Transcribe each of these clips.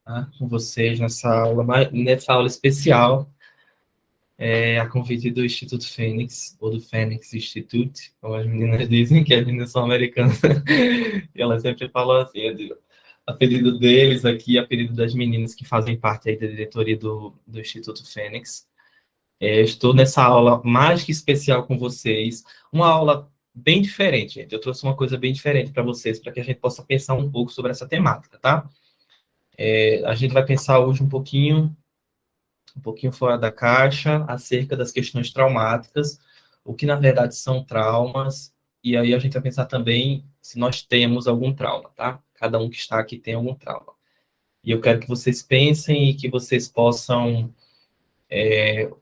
Tá? Com vocês nessa aula especial, a convite do Instituto Fênix, ou do Fênix Institute, como as meninas dizem, que as meninas são americanas, e elas sempre falam assim, a pedido deles aqui, a pedido das meninas que fazem parte aí da diretoria do Instituto Fênix. Estou nessa aula mais que especial com vocês, uma aula bem diferente, gente. Eu trouxe uma coisa bem diferente para vocês, para que a gente possa pensar um pouco sobre essa temática, tá? A gente vai pensar hoje um pouquinho fora da caixa, acerca das questões traumáticas, o que na verdade são traumas, e aí a gente vai pensar também se nós temos algum trauma, tá? Cada um que está aqui tem algum trauma. E eu quero que vocês pensem e que vocês possam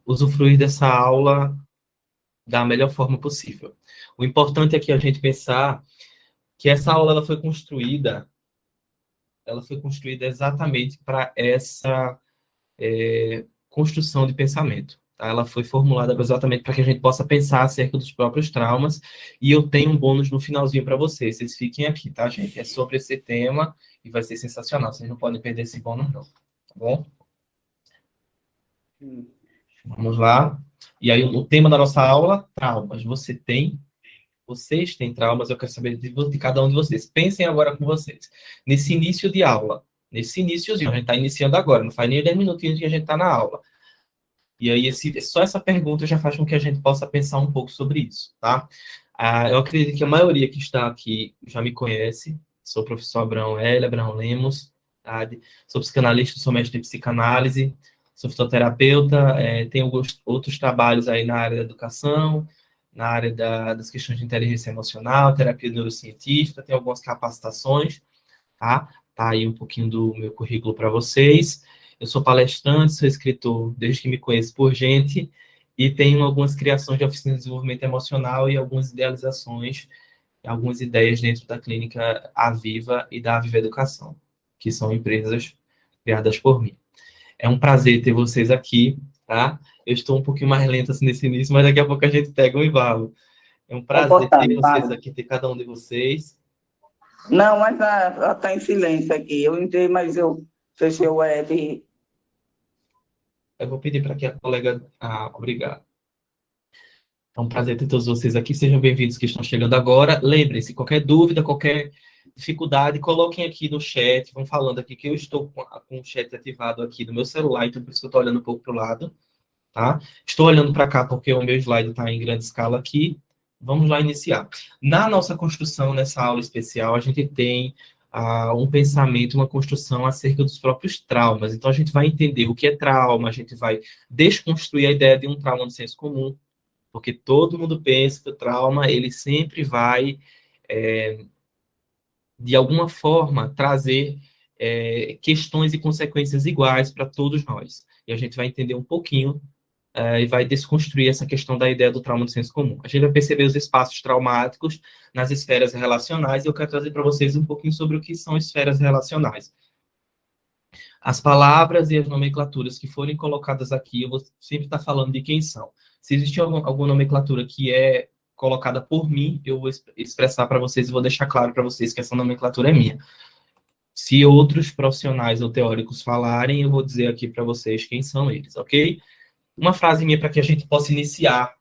usufruir dessa aula da melhor forma possível. O importante é que a gente pensar que essa aula ela foi construída exatamente para essa construção de pensamento. Tá? Ela foi formulada exatamente para que a gente possa pensar acerca dos próprios traumas, e eu tenho um bônus no finalzinho para vocês. Vocês fiquem aqui, tá, gente? É sobre esse tema e vai ser sensacional. Vocês não podem perder esse bônus, não. Tá bom? Vamos lá. E aí, o tema da nossa aula, traumas. Vocês têm traumas, eu quero saber de cada um de vocês. Pensem agora com vocês. Nesse início de aula, nesse iníciozinho, a gente está iniciando agora, não faz nem 10 minutinhos que a gente está na aula. E aí, só essa pergunta já faz com que a gente possa pensar um pouco sobre isso, tá? Eu acredito que a maioria que está aqui já me conhece. Sou o professor Abraão Lemos, tá? Sou psicanalista, sou mestre em psicanálise, sou fisioterapeuta, tenho alguns outros trabalhos aí na área da educação, na área das questões de inteligência emocional, terapia neurocientífica, tenho algumas capacitações, tá? Tá aí um pouquinho do meu currículo para vocês. Eu sou palestrante, sou escritor desde que me conheço por gente e tenho algumas criações de oficina de desenvolvimento emocional e algumas idealizações, algumas ideias dentro da clínica Aviva e da Aviva Educação, que são empresas criadas por mim. É um prazer ter vocês aqui, tá? Eu estou um pouquinho mais lento assim nesse início, mas daqui a pouco a gente pega um embalo. É um prazer ter Comportado, vocês fala. aqui, ter cada um de vocês. Não, mas ela está em silêncio aqui. Eu entrei, mas eu fechei o web. Eu vou pedir para que a colega. Obrigado. É um prazer ter todos vocês aqui. Sejam bem-vindos que estão chegando agora. Lembrem-se, qualquer dúvida, qualquer dificuldade, coloquem aqui no chat. Vão falando aqui que eu estou com o chat ativado aqui no meu celular, então por isso que eu estou olhando um pouco para o lado, tá? Estou olhando para cá porque o meu slide está em grande escala aqui. Vamos lá iniciar. Na nossa construção, nessa aula especial, a gente tem um pensamento, uma construção acerca dos próprios traumas. Então, a gente vai entender o que é trauma, a gente vai desconstruir a ideia de um trauma no senso comum, porque todo mundo pensa que o trauma, ele sempre vai, de alguma forma, trazer questões e consequências iguais para todos nós. E a gente vai entender um pouquinho e vai desconstruir essa questão da ideia do trauma no senso comum. A gente vai perceber os espaços traumáticos nas esferas relacionais, e eu quero trazer para vocês um pouquinho sobre o que são esferas relacionais. As palavras e as nomenclaturas que forem colocadas aqui, eu vou sempre estar falando de quem são. Se existe alguma nomenclatura que é colocada por mim, eu vou expressar para vocês e vou deixar claro para vocês que essa nomenclatura é minha. Se outros profissionais ou teóricos falarem, eu vou dizer aqui para vocês quem são eles, ok? Uma frase minha para que a gente possa iniciar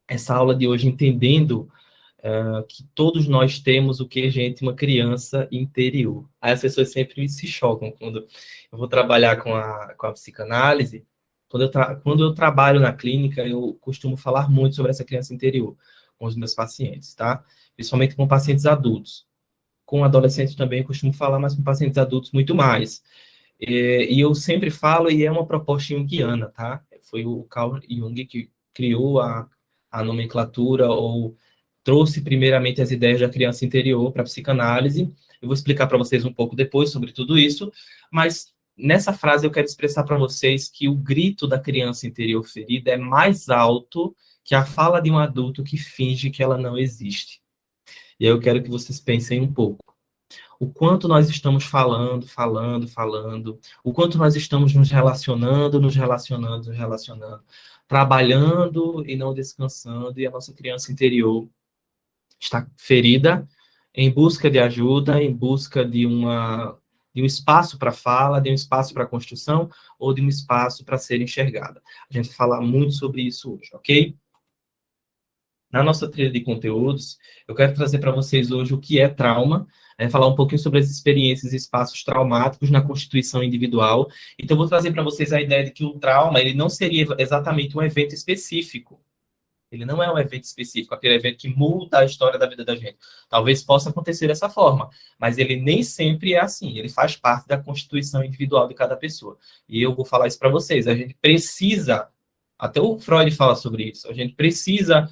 essa aula de hoje entendendo que todos nós temos o que, gente, uma criança interior. Aí as pessoas sempre se chocam quando eu vou trabalhar com a psicanálise. Quando eu trabalho na clínica, eu costumo falar muito sobre essa criança interior com os meus pacientes, tá? Principalmente com pacientes adultos. Com adolescentes também eu costumo falar, mas com pacientes adultos muito mais. E eu sempre falo, e é uma proposta junguiana, tá? Foi o Carl Jung que criou a nomenclatura, ou trouxe primeiramente as ideias da criança interior para a psicanálise. Eu vou explicar para vocês um pouco depois sobre tudo isso, mas nessa frase eu quero expressar para vocês que o grito da criança interior ferida é mais alto que a fala de um adulto que finge que ela não existe. E aí eu quero que vocês pensem um pouco. O quanto nós estamos falando, o quanto nós estamos nos relacionando, trabalhando e não descansando, e a nossa criança interior está ferida, em busca de ajuda, em busca de De um espaço para fala, de um espaço para construção, ou de um espaço para ser enxergada. A gente vai falar muito sobre isso hoje, ok? Na nossa trilha de conteúdos, eu quero trazer para vocês hoje o que é trauma, falar um pouquinho sobre as experiências e espaços traumáticos na constituição individual. Então, eu vou trazer para vocês a ideia de que o trauma, ele não seria exatamente um evento específico. Ele não é um evento específico, aquele evento que muda a história da vida da gente. Talvez possa acontecer dessa forma, mas ele nem sempre é assim. Ele faz parte da constituição individual de cada pessoa. E eu vou falar isso para vocês. A gente precisa, até o Freud fala sobre isso, a gente precisa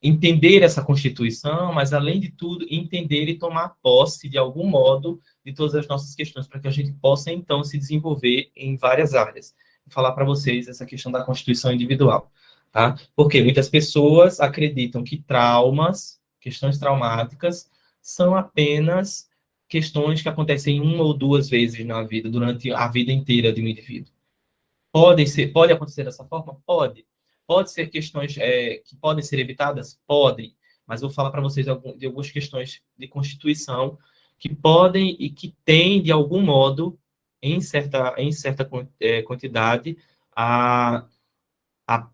entender essa constituição, mas, além de tudo, entender e tomar posse, de algum modo, de todas as nossas questões, para que a gente possa, então, se desenvolver em várias áreas. Vou falar para vocês essa questão da constituição individual. Tá? Porque muitas pessoas acreditam que traumas, questões traumáticas, são apenas questões que acontecem uma ou duas vezes na vida, durante a vida inteira de um indivíduo. Pode acontecer dessa forma? Pode. Pode ser questões que podem ser evitadas? Podem. Mas eu vou falar para vocês de algumas questões de constituição que podem e que têm, de algum modo, em certa quantidade, a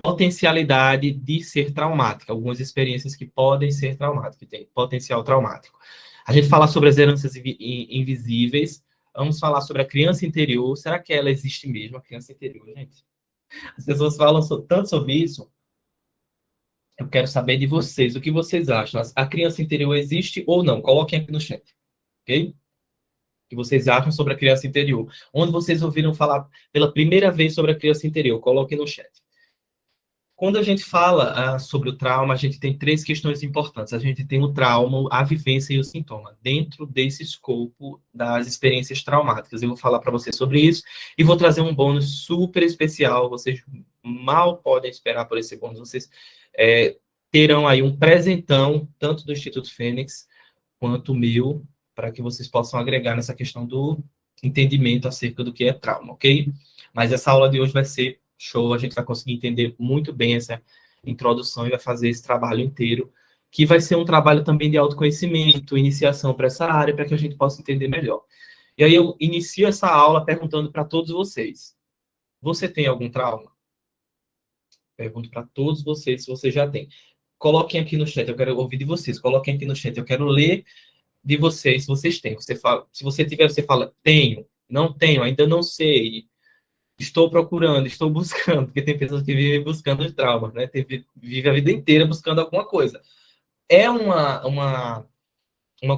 potencialidade de ser traumática, algumas experiências que podem ser traumáticas, que têm potencial traumático. A gente fala sobre as heranças invisíveis, vamos falar sobre a criança interior. Será que ela existe mesmo, a criança interior, gente? As pessoas falam tanto sobre isso. Eu quero saber de vocês, o que vocês acham? A criança interior existe ou não? Coloquem aqui no chat, ok? O que vocês acham sobre a criança interior? Onde vocês ouviram falar pela primeira vez sobre a criança interior? Coloquem no chat. Quando a gente fala sobre o trauma, a gente tem três questões importantes. A gente tem o trauma, a vivência e o sintoma, dentro desse escopo das experiências traumáticas. Eu vou falar para vocês sobre isso e vou trazer um bônus super especial. Vocês mal podem esperar por esse bônus. Vocês terão aí um presentão, tanto do Instituto Fênix quanto o meu, para que vocês possam agregar nessa questão do entendimento acerca do que é trauma, ok? Mas essa aula de hoje vai ser show, a gente vai conseguir entender muito bem essa introdução e vai fazer esse trabalho inteiro, que vai ser um trabalho também de autoconhecimento, iniciação para essa área, para que a gente possa entender melhor. E aí eu inicio essa aula perguntando para todos vocês: você tem algum trauma? Pergunto para todos vocês se você já tem. Coloquem aqui no chat, eu quero ouvir de vocês. Coloquem aqui no chat, eu quero ler de vocês se vocês têm. Você fala, se você tiver, você fala, tenho, não tenho, ainda não sei. Estou procurando, estou buscando, porque tem pessoas que vivem buscando os traumas, né? Vive a vida inteira buscando alguma coisa. É uma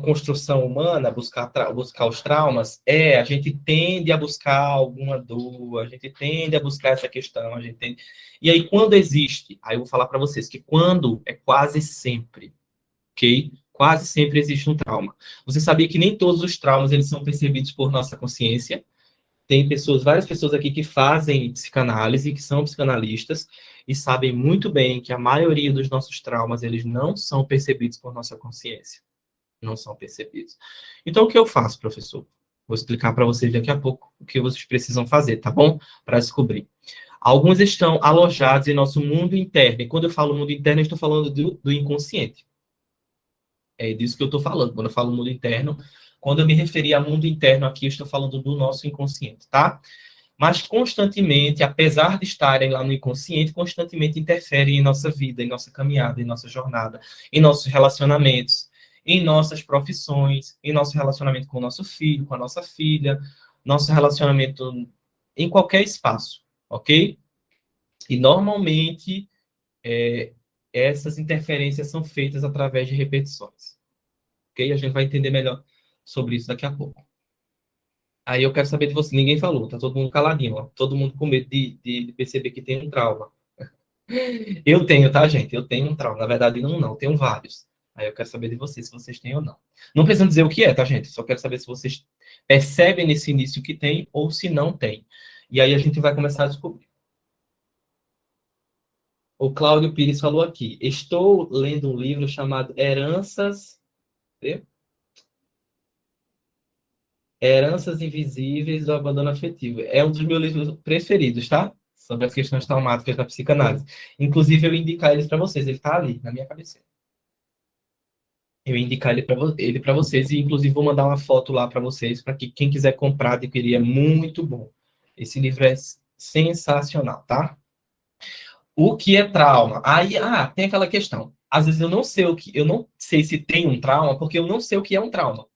construção humana buscar os traumas? A gente tende a buscar alguma dor, a gente tende a buscar essa questão, a gente tende... E aí, quando existe, aí eu vou falar para vocês que quando é quase sempre, ok? Quase sempre existe um trauma. Você sabia que nem todos os traumas eles são percebidos por nossa consciência? Tem várias pessoas aqui que fazem psicanálise, que são psicanalistas, e sabem muito bem que a maioria dos nossos traumas, eles não são percebidos por nossa consciência. Não são percebidos. Então, o que eu faço, professor? Vou explicar para vocês daqui a pouco o que vocês precisam fazer, tá bom? Para descobrir. Alguns estão alojados em nosso mundo interno. E quando eu falo mundo interno, eu estou falando do inconsciente. É disso que eu estou falando. Quando eu falo mundo interno, quando eu me referi a mundo interno aqui, eu estou falando do nosso inconsciente, tá? Mas constantemente, apesar de estarem lá no inconsciente, constantemente interferem em nossa vida, em nossa caminhada, em nossa jornada, em nossos relacionamentos, em nossas profissões, em nosso relacionamento com o nosso filho, com a nossa filha, nosso relacionamento em qualquer espaço, ok? E normalmente essas interferências são feitas através de repetições, ok? A gente vai entender melhor sobre isso daqui a pouco. Aí eu quero saber de você. Ninguém falou, tá todo mundo caladinho, ó. Todo mundo com medo de perceber que tem um trauma. Eu tenho, tá, gente? Eu tenho um trauma. Na verdade, não, tenho vários. Aí eu quero saber de vocês se vocês têm ou não. Não precisam dizer o que é, tá, gente? Só quero saber se vocês percebem nesse início que tem ou se não tem. E aí a gente vai começar a descobrir. O Cláudio Pires falou aqui: estou lendo um livro chamado Heranças Invisíveis do Abandono Afetivo. É um dos meus livros preferidos, tá? Sobre as questões traumáticas da psicanálise. Inclusive, eu indicar eles para vocês. Ele está ali, na minha cabeceira. Eu ia indicar ele para vocês e, inclusive, vou mandar uma foto lá para vocês, para que quem quiser comprar, adquirir, é muito bom. Esse livro é sensacional, tá? O que é trauma? Aí, tem aquela questão. Às vezes eu não sei se tem um trauma, porque eu não sei o que é um trauma.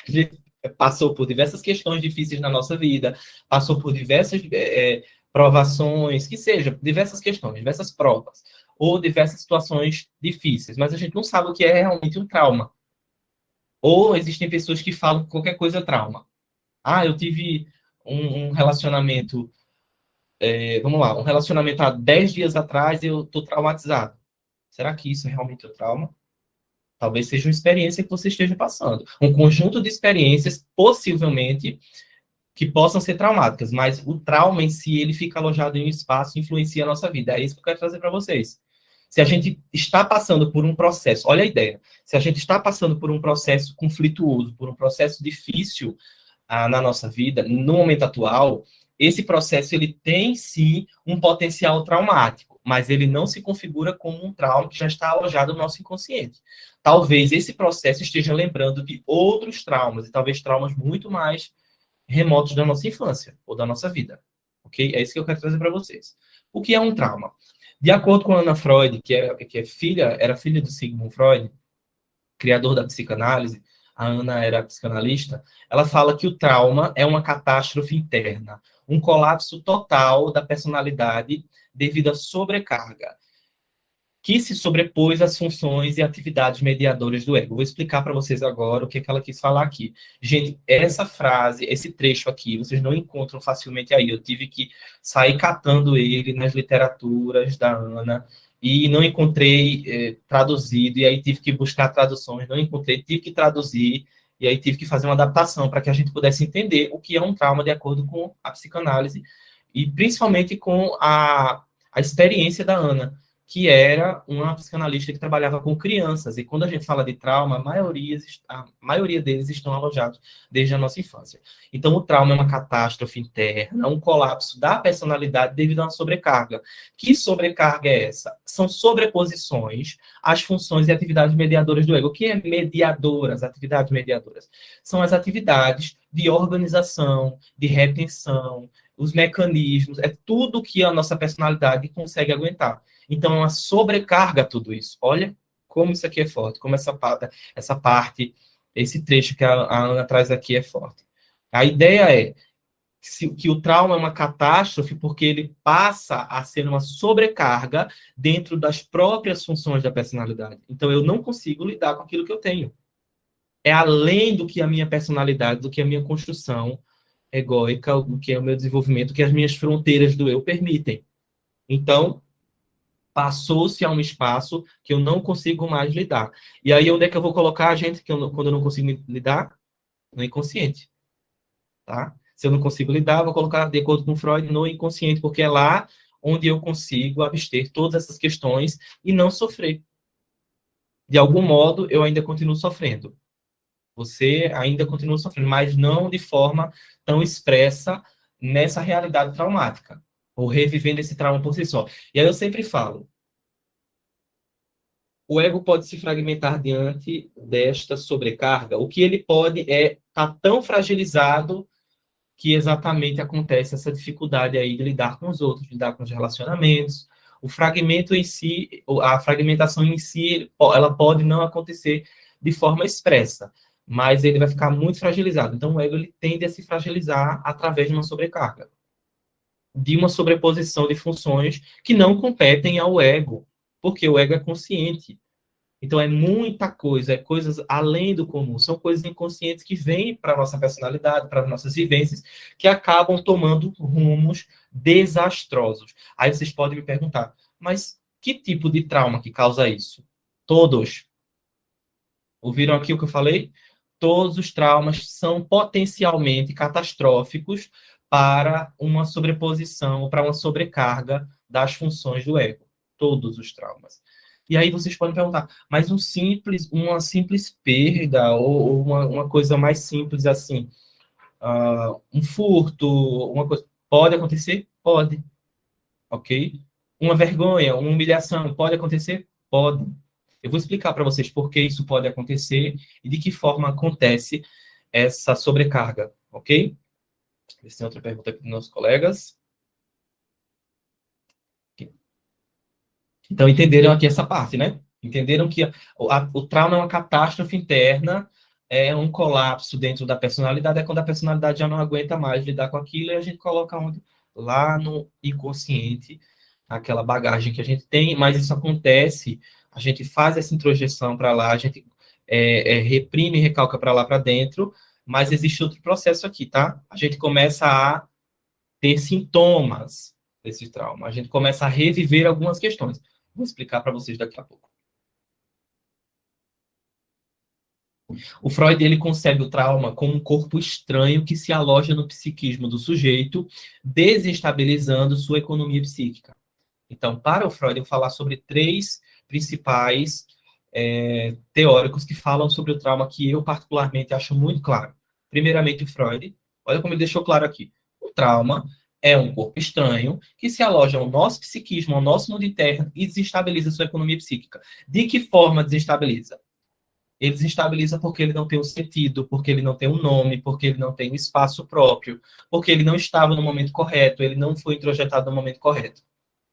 A gente passou por diversas questões difíceis na nossa vida, passou por diversas provações, que seja, diversas questões, diversas provas, ou diversas situações difíceis, mas a gente não sabe o que é realmente um trauma. Ou existem pessoas que falam que qualquer coisa é trauma. Eu tive um relacionamento, vamos lá, um relacionamento há 10 dias atrás e eu estou traumatizado. Será que isso é realmente um trauma? Talvez seja uma experiência que você esteja passando. Um conjunto de experiências, possivelmente, que possam ser traumáticas, mas o trauma em si, ele fica alojado em um espaço e influencia a nossa vida. É isso que eu quero trazer para vocês. Se a gente está passando por um processo, olha a ideia, se a gente está passando por um processo conflituoso, por um processo difícil na nossa vida, no momento atual, esse processo ele tem sim um potencial traumático, mas ele não se configura como um trauma que já está alojado no nosso inconsciente. Talvez esse processo esteja lembrando de outros traumas, e talvez traumas muito mais remotos da nossa infância ou da nossa vida. Ok? É isso que eu quero trazer para vocês. O que é um trauma? De acordo com a Ana Freud, era filha do Sigmund Freud, criador da psicanálise, a Ana era psicanalista, ela fala que o trauma é uma catástrofe interna, um colapso total da personalidade devido à sobrecarga, que se sobrepôs às funções e atividades mediadoras do ego. Vou explicar para vocês agora o que é que ela quis falar aqui. Gente, essa frase, esse trecho aqui, vocês não encontram facilmente aí. Eu tive que sair catando ele nas literaturas da Ana e não encontrei traduzido, e aí tive que buscar traduções, não encontrei, tive que traduzir, e aí tive que fazer uma adaptação para que a gente pudesse entender o que é um trauma de acordo com a psicanálise, e principalmente com a experiência da Ana, que era uma psicanalista que trabalhava com crianças. E quando a gente fala de trauma, a maioria deles estão alojados desde a nossa infância. Então, o trauma é uma catástrofe interna, um colapso da personalidade devido a uma sobrecarga. Que sobrecarga é essa? São sobreposições às funções e atividades mediadoras do ego. O que é mediadoras, atividades mediadoras? São as atividades de organização, de retenção, os mecanismos, é tudo que a nossa personalidade consegue aguentar. Então, é uma sobrecarga tudo isso. Olha como isso aqui é forte, como essa parte, esse trecho que a Ana traz aqui é forte. A ideia é que o trauma é uma catástrofe porque ele passa a ser uma sobrecarga dentro das próprias funções da personalidade. Então, eu não consigo lidar com aquilo que eu tenho. É além do que a minha personalidade, do que a minha construção egóica, do que é o meu desenvolvimento, que as minhas fronteiras do eu permitem. Então, passou-se a um espaço que eu não consigo mais lidar. E aí, onde é que eu vou colocar a gente quando eu não consigo lidar? No inconsciente, tá? Se eu não consigo lidar, vou colocar, de acordo com Freud, no inconsciente, porque é lá onde eu consigo abster todas essas questões e não sofrer. De algum modo, eu ainda continuo sofrendo. Você ainda continua sofrendo, mas não de forma tão expressa nessa realidade traumática, ou revivendo esse trauma por si só. E aí eu sempre falo, o ego pode se fragmentar diante desta sobrecarga. O que ele pode é estar tão fragilizado que exatamente acontece essa dificuldade aí de lidar com os outros, de lidar com os relacionamentos. O fragmento em si, a fragmentação em si, ela pode não acontecer de forma expressa, mas ele vai ficar muito fragilizado. Então, o ego ele tende a se fragilizar através de uma sobrecarga, de uma sobreposição de funções que não competem ao ego, porque o ego é consciente. Então, é muita coisa, é coisas além do comum, são coisas inconscientes que vêm para a nossa personalidade, para as nossas vivências, que acabam tomando rumos desastrosos. Aí vocês podem me perguntar, mas que tipo de trauma que causa isso? Todos. Ouviram aqui o que eu falei? Todos os traumas são potencialmente catastróficos para uma sobreposição, para uma sobrecarga das funções do ego. Todos os traumas. E aí vocês podem perguntar, mas uma simples perda, ou uma coisa mais simples assim, um furto, uma coisa, pode acontecer? Pode, ok? Uma vergonha, uma humilhação, pode acontecer? Pode. Eu vou explicar para vocês por que isso pode acontecer e de que forma acontece essa sobrecarga, ok? Ver se tem outra pergunta aqui dos nossos colegas. Então, entenderam aqui essa parte, né? Entenderam que o trauma é uma catástrofe interna, é um colapso dentro da personalidade, é quando a personalidade já não aguenta mais lidar com aquilo e a gente coloca onde? Lá no inconsciente, aquela bagagem que a gente tem, mas isso acontece, a gente faz essa introjeção para lá, a gente reprime e recalca para lá para dentro, mas existe outro processo aqui, tá? A gente começa a ter sintomas desse trauma, a gente começa a reviver algumas questões. Vou explicar para vocês daqui a pouco. O Freud ele concebe o trauma como um corpo estranho que se aloja no psiquismo do sujeito, desestabilizando sua economia psíquica. Então, para o Freud, eu vou falar sobre três principais teóricos que falam sobre o trauma que eu particularmente acho muito claro. Primeiramente, o Freud. Olha como ele deixou claro aqui. O trauma é um corpo estranho que se aloja ao nosso psiquismo, ao nosso mundo interno e desestabiliza sua economia psíquica. De que forma desestabiliza? Ele desestabiliza porque ele não tem um sentido, porque ele não tem um nome, porque ele não tem um espaço próprio, porque ele não estava no momento correto, ele não foi introjetado no momento correto.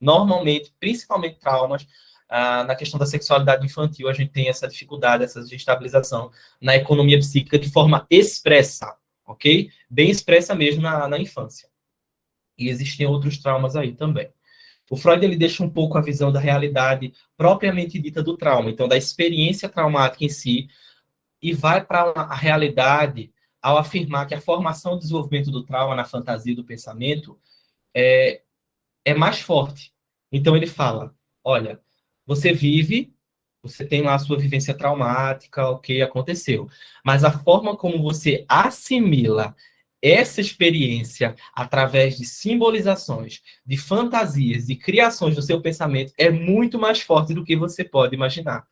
Normalmente, principalmente traumas, na questão da sexualidade infantil, a gente tem essa dificuldade, essa desestabilização na economia psíquica de forma expressa, ok? Bem expressa mesmo na infância. E existem outros traumas aí também. O Freud ele deixa um pouco a visão da realidade propriamente dita do trauma, então da experiência traumática em si, e vai para a realidade ao afirmar que a formação e desenvolvimento do trauma na fantasia do pensamento é mais forte. Então ele fala, olha, você vive, você tem lá a sua vivência traumática, ok, aconteceu, mas a forma como você assimila essa experiência através de simbolizações, de fantasias, de criações do seu pensamento é muito mais forte do que você pode imaginar.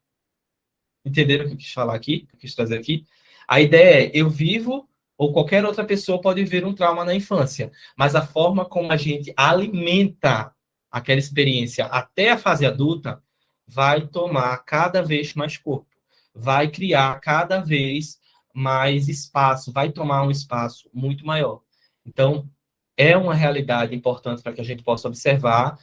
Entenderam o que eu quis falar aqui? O que eu quis trazer aqui? A ideia é, eu vivo ou qualquer outra pessoa pode viver um trauma na infância, mas a forma como a gente alimenta aquela experiência até a fase adulta vai tomar cada vez mais corpo, vai criar cada vez mais espaço, vai tomar um espaço muito maior. Então, é uma realidade importante para que a gente possa observar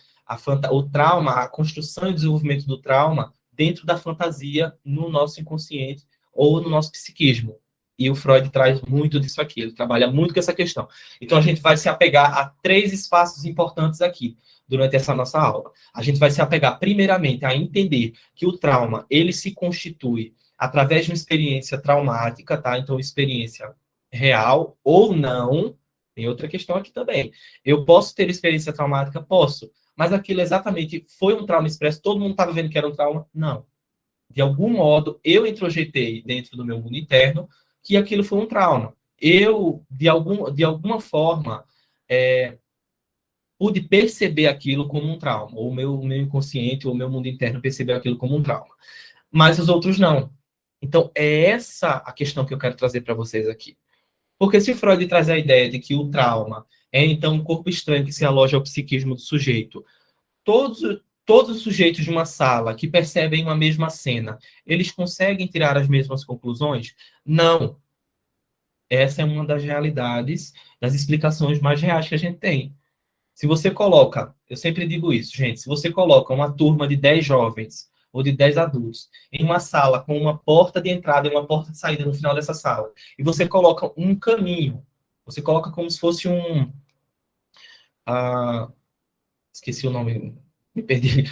o trauma, a construção e desenvolvimento do trauma dentro da fantasia no nosso inconsciente ou no nosso psiquismo. E o Freud traz muito disso aqui, ele trabalha muito com essa questão. Então, a gente vai se apegar a três espaços importantes aqui, durante essa nossa aula. A gente vai se apegar, primeiramente, a entender que o trauma, ele se constitui através de uma experiência traumática, tá? Então, experiência real ou não. Tem outra questão aqui também. Eu posso ter experiência traumática? Posso. Mas aquilo exatamente foi um trauma expresso? Todo mundo estava vendo que era um trauma? Não. De algum modo, eu introjetei dentro do meu mundo interno que aquilo foi um trauma. Eu, de alguma forma, pude perceber aquilo como um trauma. Ou o meu inconsciente, ou o meu mundo interno percebeu aquilo como um trauma. Mas os outros não. Então, é essa a questão que eu quero trazer para vocês aqui. Porque se Freud traz a ideia de que o trauma é, então, um corpo estranho que se aloja ao psiquismo do sujeito, todos os sujeitos de uma sala que percebem uma mesma cena, eles conseguem tirar as mesmas conclusões? Não. Essa é uma das realidades, das explicações mais reais que a gente tem. Se você coloca, eu sempre digo isso, gente, se você coloca uma turma de 10 jovens ou de 10 adultos em uma sala com uma porta de entrada e uma porta de saída no final dessa sala, e você coloca um caminho, você coloca como se fosse esqueci o nome, me perdi.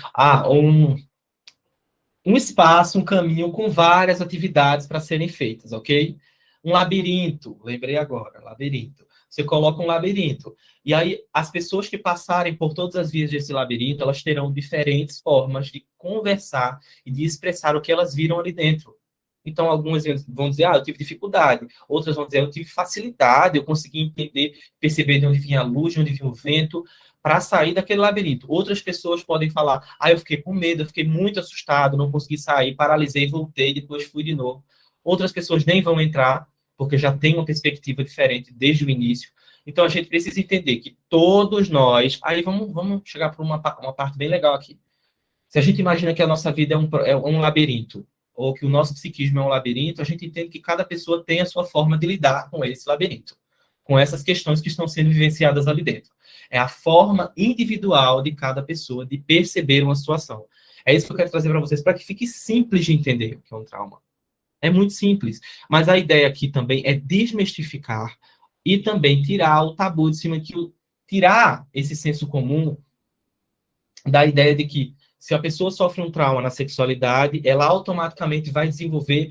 Um espaço, um caminho com várias atividades para serem feitas, ok? Um labirinto, lembrei agora, labirinto. Você coloca um labirinto. E aí, as pessoas que passarem por todas as vias desse labirinto, elas terão diferentes formas de conversar e de expressar o que elas viram ali dentro. Então, algumas vão dizer, eu tive dificuldade. Outras vão dizer, eu tive facilidade, eu consegui entender, perceber de onde vinha a luz, de onde vinha o vento, para sair daquele labirinto. Outras pessoas podem falar, eu fiquei com medo, eu fiquei muito assustado, não consegui sair, paralisei, voltei, depois fui de novo. Outras pessoas nem vão entrar, porque já tem uma perspectiva diferente desde o início. Então, a gente precisa entender que todos nós... Aí, vamos chegar para uma parte bem legal aqui. Se a gente imagina que a nossa vida é um labirinto, ou que o nosso psiquismo é um labirinto, a gente entende que cada pessoa tem a sua forma de lidar com esse labirinto, com essas questões que estão sendo vivenciadas ali dentro. É a forma individual de cada pessoa de perceber uma situação. É isso que eu quero trazer para vocês, para que fique simples de entender o que é um trauma. É muito simples. Mas a ideia aqui também é desmistificar e também tirar o tabu de cima, tirar esse senso comum da ideia de que se a pessoa sofre um trauma na sexualidade, ela automaticamente vai desenvolver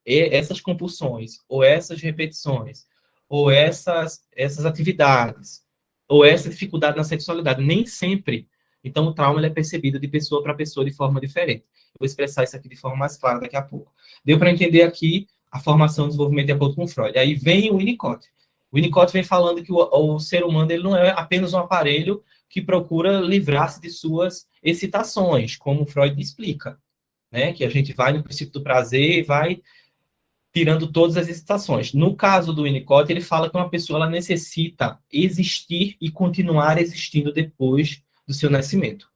essas compulsões, ou essas repetições, ou essas atividades, ou essa dificuldade na sexualidade. Nem sempre. Então, o trauma ele é percebido de pessoa para pessoa de forma diferente. Vou expressar isso aqui de forma mais clara daqui a pouco. Deu para entender aqui a formação e desenvolvimento de acordo com Freud. Aí vem o Winnicott. O Winnicott vem falando que o ser humano ele não é apenas um aparelho que procura livrar-se de suas excitações, como Freud explica, né? Que a gente vai no princípio do prazer e vai tirando todas as excitações. No caso do Winnicott, ele fala que uma pessoa ela necessita existir e continuar existindo depois do seu nascimento.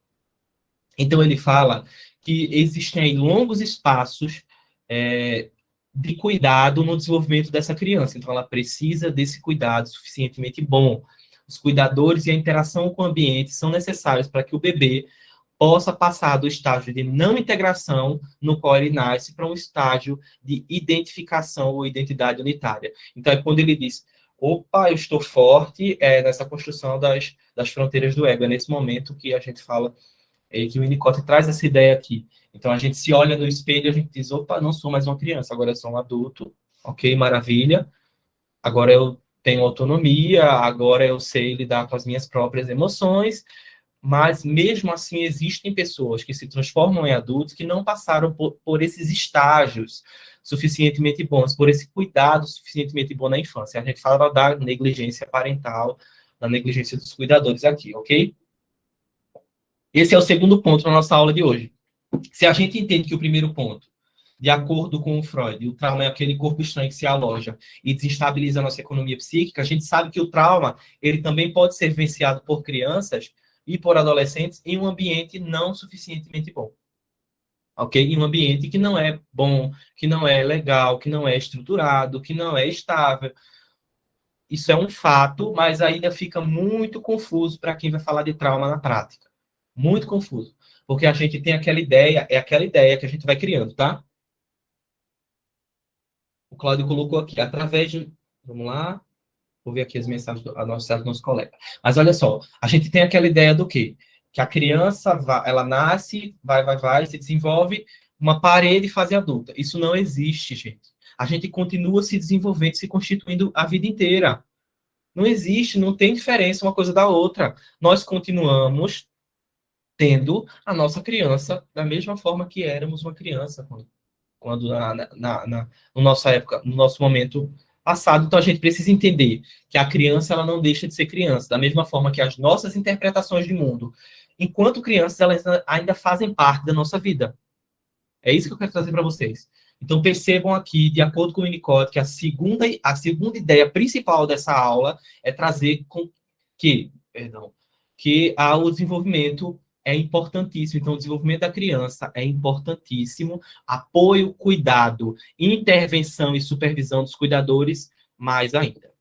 Então ele fala que existem aí longos espaços de cuidado no desenvolvimento dessa criança. Então ela precisa desse cuidado suficientemente bom. Os cuidadores e a interação com o ambiente são necessários para que o bebê possa passar do estágio de não integração, no qual ele nasce, para um estágio de identificação ou identidade unitária. Então, é quando ele diz, opa, eu estou forte, nessa construção das fronteiras do ego. É nesse momento que a gente fala, que o Winnicott traz essa ideia aqui. Então, a gente se olha no espelho e a gente diz, opa, não sou mais uma criança, agora eu sou um adulto, ok, maravilha, agora eu tenho autonomia, agora eu sei lidar com as minhas próprias emoções, mas mesmo assim existem pessoas que se transformam em adultos que não passaram por esses estágios suficientemente bons, por esse cuidado suficientemente bom na infância. A gente fala da negligência parental, da negligência dos cuidadores aqui, ok? Esse é o segundo ponto na nossa aula de hoje. Se a gente entende que o primeiro ponto, de acordo com o Freud, o trauma é aquele corpo estranho que se aloja e desestabiliza a nossa economia psíquica, a gente sabe que o trauma ele também pode ser vivenciado por crianças e por adolescentes em um ambiente não suficientemente bom. Ok? Em um ambiente que não é bom, que não é legal, que não é estruturado, que não é estável. Isso é um fato, mas ainda fica muito confuso para quem vai falar de trauma na prática. Muito confuso. Porque a gente tem aquela ideia, é aquela ideia que a gente vai criando, tá? O Cláudio colocou aqui, através de... Vamos lá. Vou ver aqui as mensagens do nosso colega. Mas olha só, a gente tem aquela ideia do quê? Que a criança, ela nasce, vai, se desenvolve, uma parede fase adulta. Isso não existe, gente. A gente continua se desenvolvendo, se constituindo a vida inteira. Não existe, não tem diferença uma coisa da outra. Nós continuamos tendo a nossa criança da mesma forma que éramos uma criança quando no nossa época, no nosso momento passado. Então a gente precisa entender que a criança ela não deixa de ser criança, da mesma forma que as nossas interpretações de mundo, enquanto crianças, elas ainda fazem parte da nossa vida. É isso que eu quero trazer para vocês. Então percebam aqui, de acordo com o Winnicott, que a segunda ideia principal dessa aula é trazer que o desenvolvimento é importantíssimo. Então, o desenvolvimento da criança é importantíssimo. Apoio, cuidado, intervenção e supervisão dos cuidadores, mais ainda.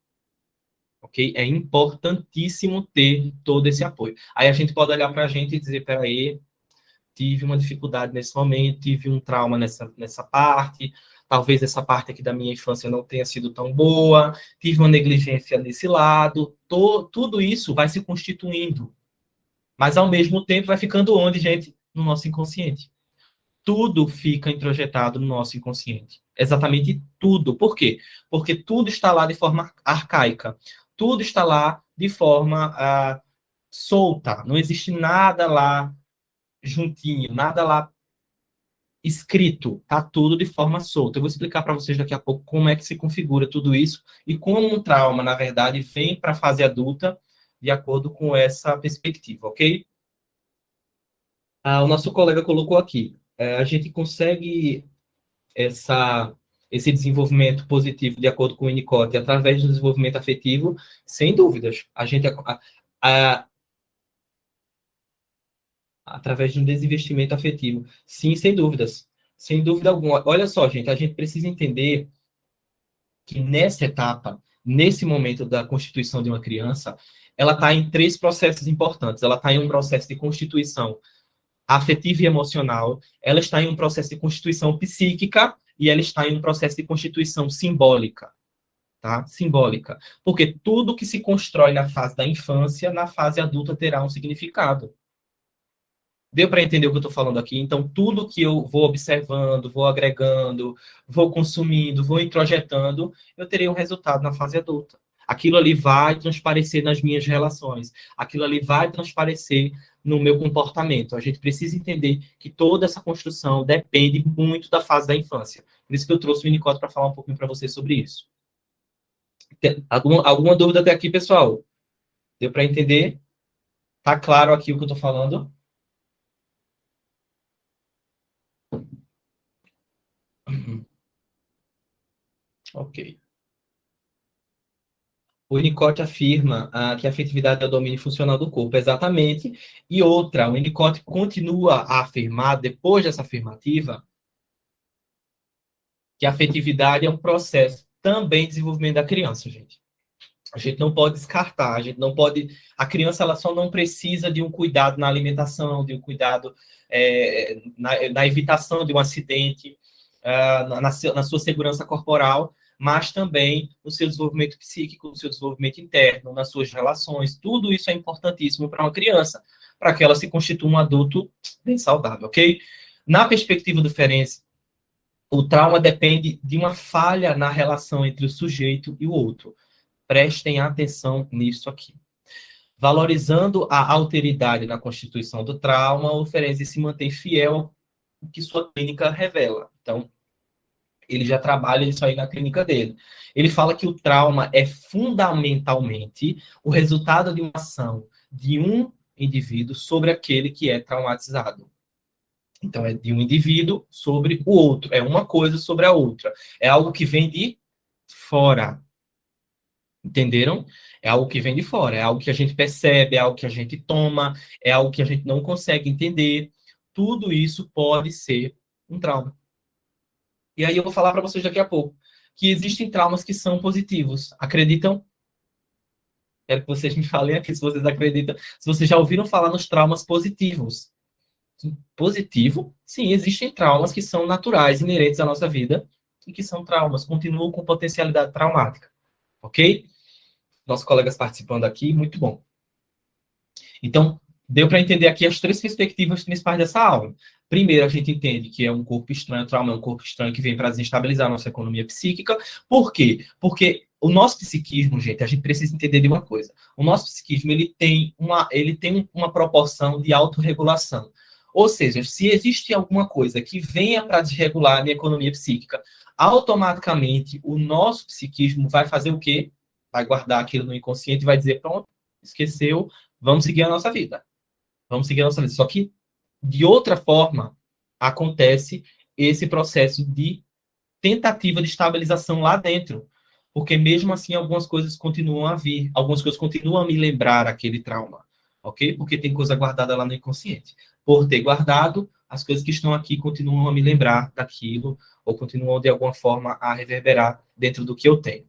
Ok? É importantíssimo ter todo esse apoio. Aí a gente pode olhar para a gente e dizer, peraí, tive uma dificuldade nesse momento, tive um trauma nessa parte, talvez essa parte aqui da minha infância não tenha sido tão boa, tive uma negligência nesse lado, tudo isso vai se constituindo. Mas, ao mesmo tempo, vai ficando onde, gente? No nosso inconsciente. Tudo fica introjetado no nosso inconsciente. Exatamente tudo. Por quê? Porque tudo está lá de forma arcaica. Tudo está lá de forma solta. Não existe nada lá juntinho, nada lá escrito. Tá tudo de forma solta. Eu vou explicar para vocês daqui a pouco como é que se configura tudo isso e como um trauma, na verdade, vem para a fase adulta de acordo com essa perspectiva, ok? O nosso colega colocou aqui. A gente consegue esse desenvolvimento positivo de acordo com o Winnicott através do desenvolvimento afetivo, sem dúvidas. A gente Através de um desinvestimento afetivo. Sim, sem dúvidas. Sem dúvida alguma. Olha só, gente, a gente precisa entender que nessa etapa, nesse momento da constituição de uma criança, ela está em três processos importantes. Ela está em um processo de constituição afetiva e emocional, ela está em um processo de constituição psíquica e ela está em um processo de constituição simbólica, tá? Simbólica. Porque tudo que se constrói na fase da infância, na fase adulta terá um significado. Deu para entender o que eu estou falando aqui? Então, tudo que eu vou observando, vou agregando, vou consumindo, vou introjetando, eu terei um resultado na fase adulta. Aquilo ali vai transparecer nas minhas relações. Aquilo ali vai transparecer no meu comportamento. A gente precisa entender que toda essa construção depende muito da fase da infância. Por isso que eu trouxe o Winnicott para falar um pouquinho para você sobre isso. Alguma dúvida até aqui, pessoal? Deu para entender? Tá claro aqui o que eu estou falando? Ok. O Winnicott afirma que a afetividade é o domínio funcional do corpo, exatamente. E outra, o Winnicott continua a afirmar, depois dessa afirmativa, que a afetividade é um processo também de desenvolvimento da criança, gente. A gente não pode descartar, a gente não pode... A criança, ela só não precisa de um cuidado na alimentação, de um cuidado na evitação de um acidente, na sua segurança corporal, mas também no seu desenvolvimento psíquico, no seu desenvolvimento interno, nas suas relações. Tudo isso é importantíssimo para uma criança, para que ela se constitua um adulto bem saudável, ok? Na perspectiva do Ferenczi, o trauma depende de uma falha na relação entre o sujeito e o outro. Prestem atenção nisso aqui. Valorizando a alteridade na constituição do trauma, o Ferenczi se mantém fiel ao que sua clínica revela. Então, ele já trabalha isso aí na clínica dele. Ele fala que o trauma é fundamentalmente o resultado de uma ação de um indivíduo sobre aquele que é traumatizado. Então, é de um indivíduo sobre o outro. É uma coisa sobre a outra. É algo que vem de fora. Entenderam? É algo que vem de fora. É algo que a gente percebe, é algo que a gente toma, é algo que a gente não consegue entender. Tudo isso pode ser um trauma. E aí eu vou falar para vocês daqui a pouco que existem traumas que são positivos. Acreditam? Quero que vocês me falem aqui se vocês acreditam. Se vocês já ouviram falar nos traumas positivos. Positivo? Sim, existem traumas que são naturais, inerentes à nossa vida, e que são traumas, continuam com potencialidade traumática. Ok? Nossos colegas participando aqui, muito bom. Então, deu para entender aqui as três perspectivas principais dessa aula. Primeiro, a gente entende que é um corpo estranho, o trauma é um corpo estranho que vem para desestabilizar a nossa economia psíquica. Por quê? Porque o nosso psiquismo, gente, a gente precisa entender de uma coisa. O nosso psiquismo, ele tem uma proporção de autorregulação. Ou seja, se existe alguma coisa que venha para desregular a minha economia psíquica, automaticamente o nosso psiquismo vai fazer o quê? Vai guardar aquilo no inconsciente e vai dizer, pronto, esqueceu, vamos seguir a nossa vida. Vamos seguir a nossa vida. Só que, de outra forma, acontece esse processo de tentativa de estabilização lá dentro. Porque, mesmo assim, algumas coisas continuam a vir. Algumas coisas continuam a me lembrar aquele trauma. Ok? Porque tem coisa guardada lá no inconsciente. Por ter guardado, as coisas que estão aqui continuam a me lembrar daquilo, ou continuam, de alguma forma, a reverberar dentro do que eu tenho.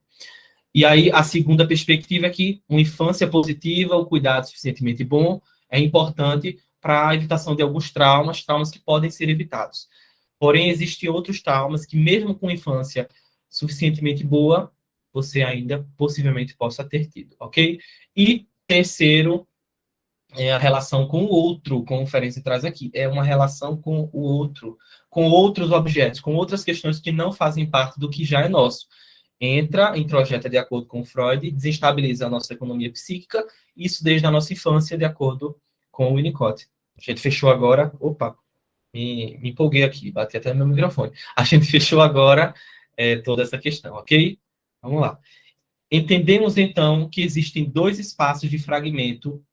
E aí, a segunda perspectiva é que uma infância positiva, o cuidado suficientemente bom, é importante para a evitação de alguns traumas que podem ser evitados. Porém, existem outros traumas que, mesmo com infância suficientemente boa, você ainda possivelmente possa ter tido, ok? E terceiro, é a relação com o outro, como o Ferenczi traz aqui, é uma relação com o outro, com outros objetos, com outras questões que não fazem parte do que já é nosso. Entra, introjeta de acordo com Freud, desestabiliza a nossa economia psíquica, isso desde a nossa infância, de acordo com o Winnicott. A gente fechou agora, opa, me empolguei aqui, bati até no meu microfone. A gente fechou agora toda essa questão, ok? Vamos lá. Entendemos, então, que existem dois espaços de fragmento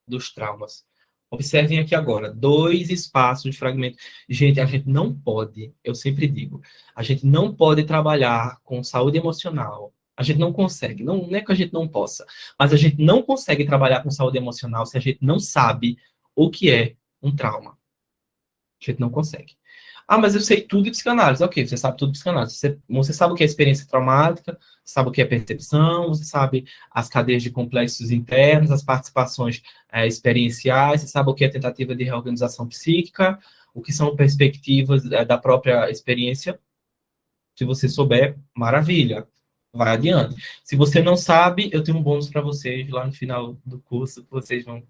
dos traumas. Observem aqui agora, dois espaços de fragmento. Gente, a gente não pode, eu sempre digo, a gente não pode trabalhar com saúde emocional. A gente não consegue, não é que a gente não possa, mas a gente não consegue trabalhar com saúde emocional se a gente não sabe o que é um trauma. A gente não consegue. Ah, mas eu sei tudo de psicanálise. Ok, você sabe tudo de psicanálise. Você sabe o que é experiência traumática, sabe o que é percepção, você sabe as cadeias de complexos internos, as participações experienciais, você sabe o que é tentativa de reorganização psíquica, o que são perspectivas da própria experiência. Se você souber, maravilha, vai adiante. Se você não sabe, eu tenho um bônus para vocês lá no final do curso, que vocês vão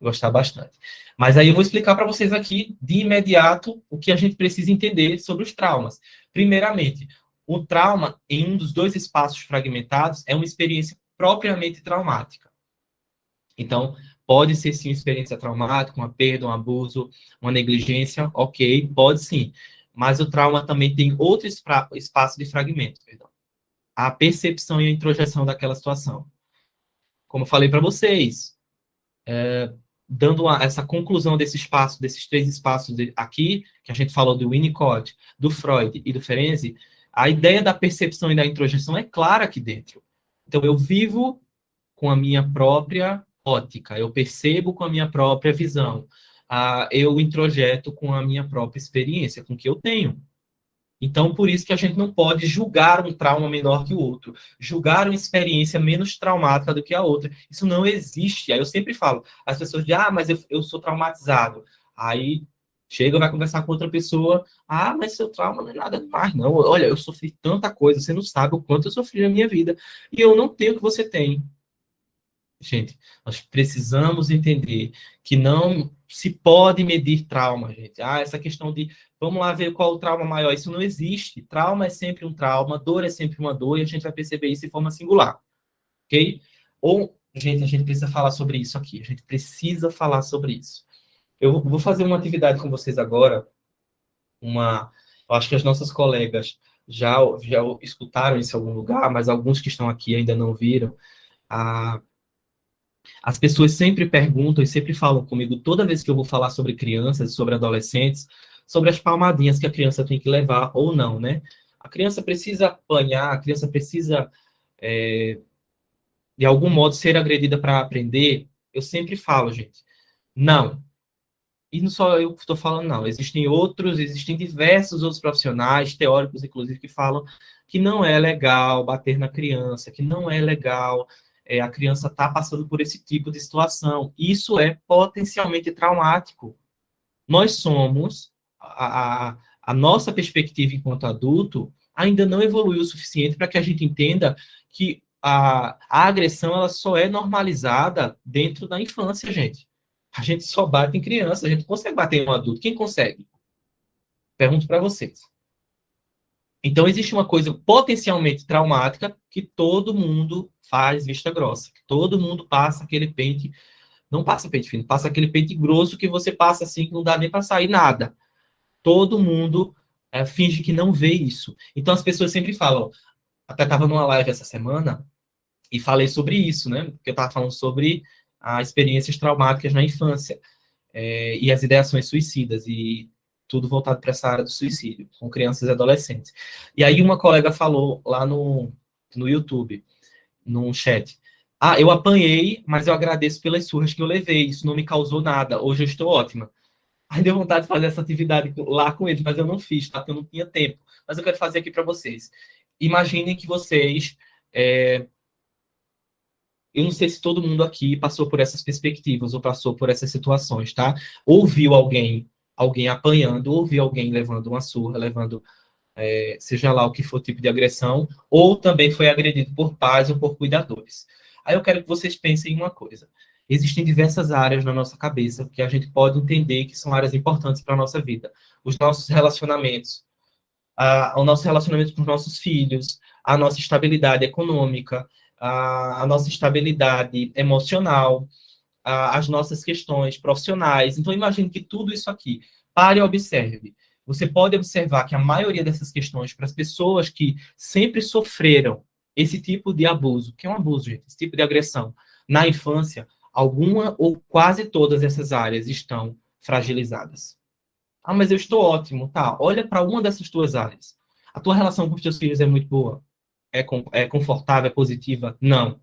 gostar bastante. Mas aí eu vou explicar para vocês aqui, de imediato, o que a gente precisa entender sobre os traumas. Primeiramente, o trauma, em um dos dois espaços fragmentados, é uma experiência propriamente traumática. Então, pode ser sim uma experiência traumática, uma perda, um abuso, uma negligência, ok, pode sim. Mas o trauma também tem outro espaço de fragmento, perdão. A percepção e a introjeção daquela situação. Como eu falei para vocês, dando essa conclusão desse espaço, desses três espaços aqui, que a gente falou do Winnicott, do Freud e do Ferenczi, a ideia da percepção e da introjeção é clara aqui dentro. Então, eu vivo com a minha própria ótica, eu percebo com a minha própria visão, eu introjeto com a minha própria experiência, com o que eu tenho. Então, por isso que a gente não pode julgar um trauma menor que o outro, julgar uma experiência menos traumática do que a outra. Isso não existe. Aí eu sempre falo, as pessoas dizem, mas eu sou traumatizado. Aí chega, vai conversar com outra pessoa, mas seu trauma não é nada demais, não. Olha, eu sofri tanta coisa, você não sabe o quanto eu sofri na minha vida. E eu não tenho o que você tem. Gente, nós precisamos entender que não se pode medir trauma, gente. Essa questão de vamos lá ver qual o trauma maior, isso não existe. Trauma é sempre um trauma, dor é sempre uma dor, e a gente vai perceber isso de forma singular, ok? Ou, gente, a gente precisa falar sobre isso aqui, a gente precisa falar sobre isso. Eu vou fazer uma atividade com vocês agora, eu acho que as nossas colegas já escutaram isso em algum lugar, mas alguns que estão aqui ainda não viram. As pessoas sempre perguntam e sempre falam comigo, toda vez que eu vou falar sobre crianças, sobre adolescentes, sobre as palmadinhas que a criança tem que levar ou não, né? A criança precisa apanhar, a criança precisa, de algum modo, ser agredida para aprender. Eu sempre falo, gente, não. E não só eu que estou falando, não. Existem diversos outros profissionais, teóricos, inclusive, que falam que não é legal bater na criança, que não é legal a criança estar passando por esse tipo de situação. Isso é potencialmente traumático. Nós somos, a nossa perspectiva enquanto adulto ainda não evoluiu o suficiente para que a gente entenda que a agressão ela só é normalizada dentro da infância, gente. A gente só bate em criança, a gente consegue bater em um adulto. Quem consegue? Pergunto para vocês. Então, existe uma coisa potencialmente traumática que todo mundo faz vista grossa. Que todo mundo passa aquele pente, não passa pente fino, passa aquele pente grosso que você passa assim, que não dá nem para sair nada. Todo mundo finge que não vê isso. Então, as pessoas sempre falam, até estava numa live essa semana, e falei sobre isso, né? Porque eu estava falando sobre as experiências traumáticas na infância e as ideações suicidas, e tudo voltado para essa área do suicídio, com crianças e adolescentes. E aí uma colega falou lá no YouTube, num chat, eu apanhei, mas eu agradeço pelas surras que eu levei, isso não me causou nada, hoje eu estou ótima. Aí deu vontade de fazer essa atividade lá com eles, mas eu não fiz, tá? Porque eu não tinha tempo. Mas eu quero fazer aqui para vocês. Imaginem que vocês eu não sei se todo mundo aqui passou por essas perspectivas ou passou por essas situações, tá? Ouviu alguém apanhando, ouviu alguém levando uma surra, levando, seja lá o que for tipo de agressão, ou também foi agredido por pais ou por cuidadores. Aí eu quero que vocês pensem em uma coisa. Existem diversas áreas na nossa cabeça que a gente pode entender que são áreas importantes para a nossa vida. Os nossos relacionamentos, o nosso relacionamento com os nossos filhos, a nossa estabilidade econômica, a nossa estabilidade emocional, as nossas questões profissionais. Então, imagine que tudo isso aqui, pare e observe. Você pode observar que a maioria dessas questões, para as pessoas que sempre sofreram esse tipo de abuso, que é um abuso, gente, esse tipo de agressão, na infância, alguma ou quase todas essas áreas estão fragilizadas. Mas eu estou ótimo, tá? Olha para uma dessas tuas áreas. A tua relação com os teus filhos é muito boa? É confortável, é positiva? Não.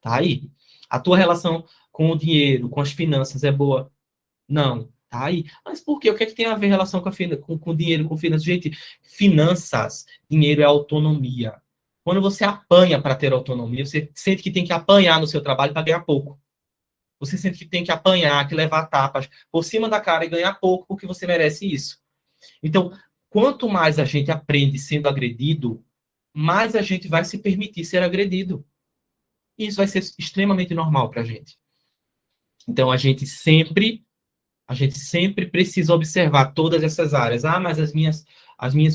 Tá aí. A tua relação com o dinheiro, com as finanças é boa? Não. Tá aí. Mas por quê? O que é que tem a ver relação com dinheiro, com finanças? Gente, finanças, dinheiro é autonomia. Quando você apanha para ter autonomia, você sente que tem que apanhar no seu trabalho para ganhar pouco. Você sente que tem que apanhar, que levar tapas por cima da cara e ganhar pouco porque você merece isso. Então, quanto mais a gente aprende sendo agredido, mais a gente vai se permitir ser agredido. E isso vai ser extremamente normal para a gente. Então, a gente sempre precisa observar todas essas áreas. Ah, mas as minhas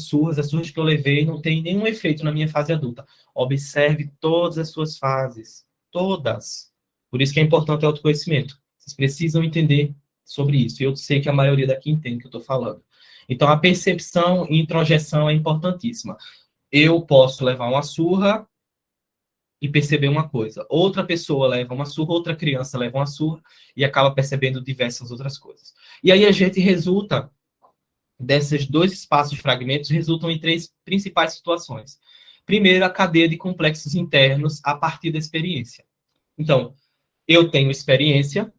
surras, as surras que eu levei, não tem nenhum efeito na minha fase adulta. Observe todas as suas fases. Todas. Por isso que é importante o autoconhecimento. Vocês precisam entender sobre isso. E eu sei que a maioria daqui entende o que eu estou falando. Então, a percepção e introjeção é importantíssima. Eu posso levar uma surra e perceber uma coisa. Outra pessoa leva uma surra, outra criança leva uma surra e acaba percebendo diversas outras coisas. E aí a gente resulta, desses dois espaços fragmentos, resultam em três principais situações. Primeiro, a cadeia de complexos internos a partir da experiência. Então, eu tenho experiência,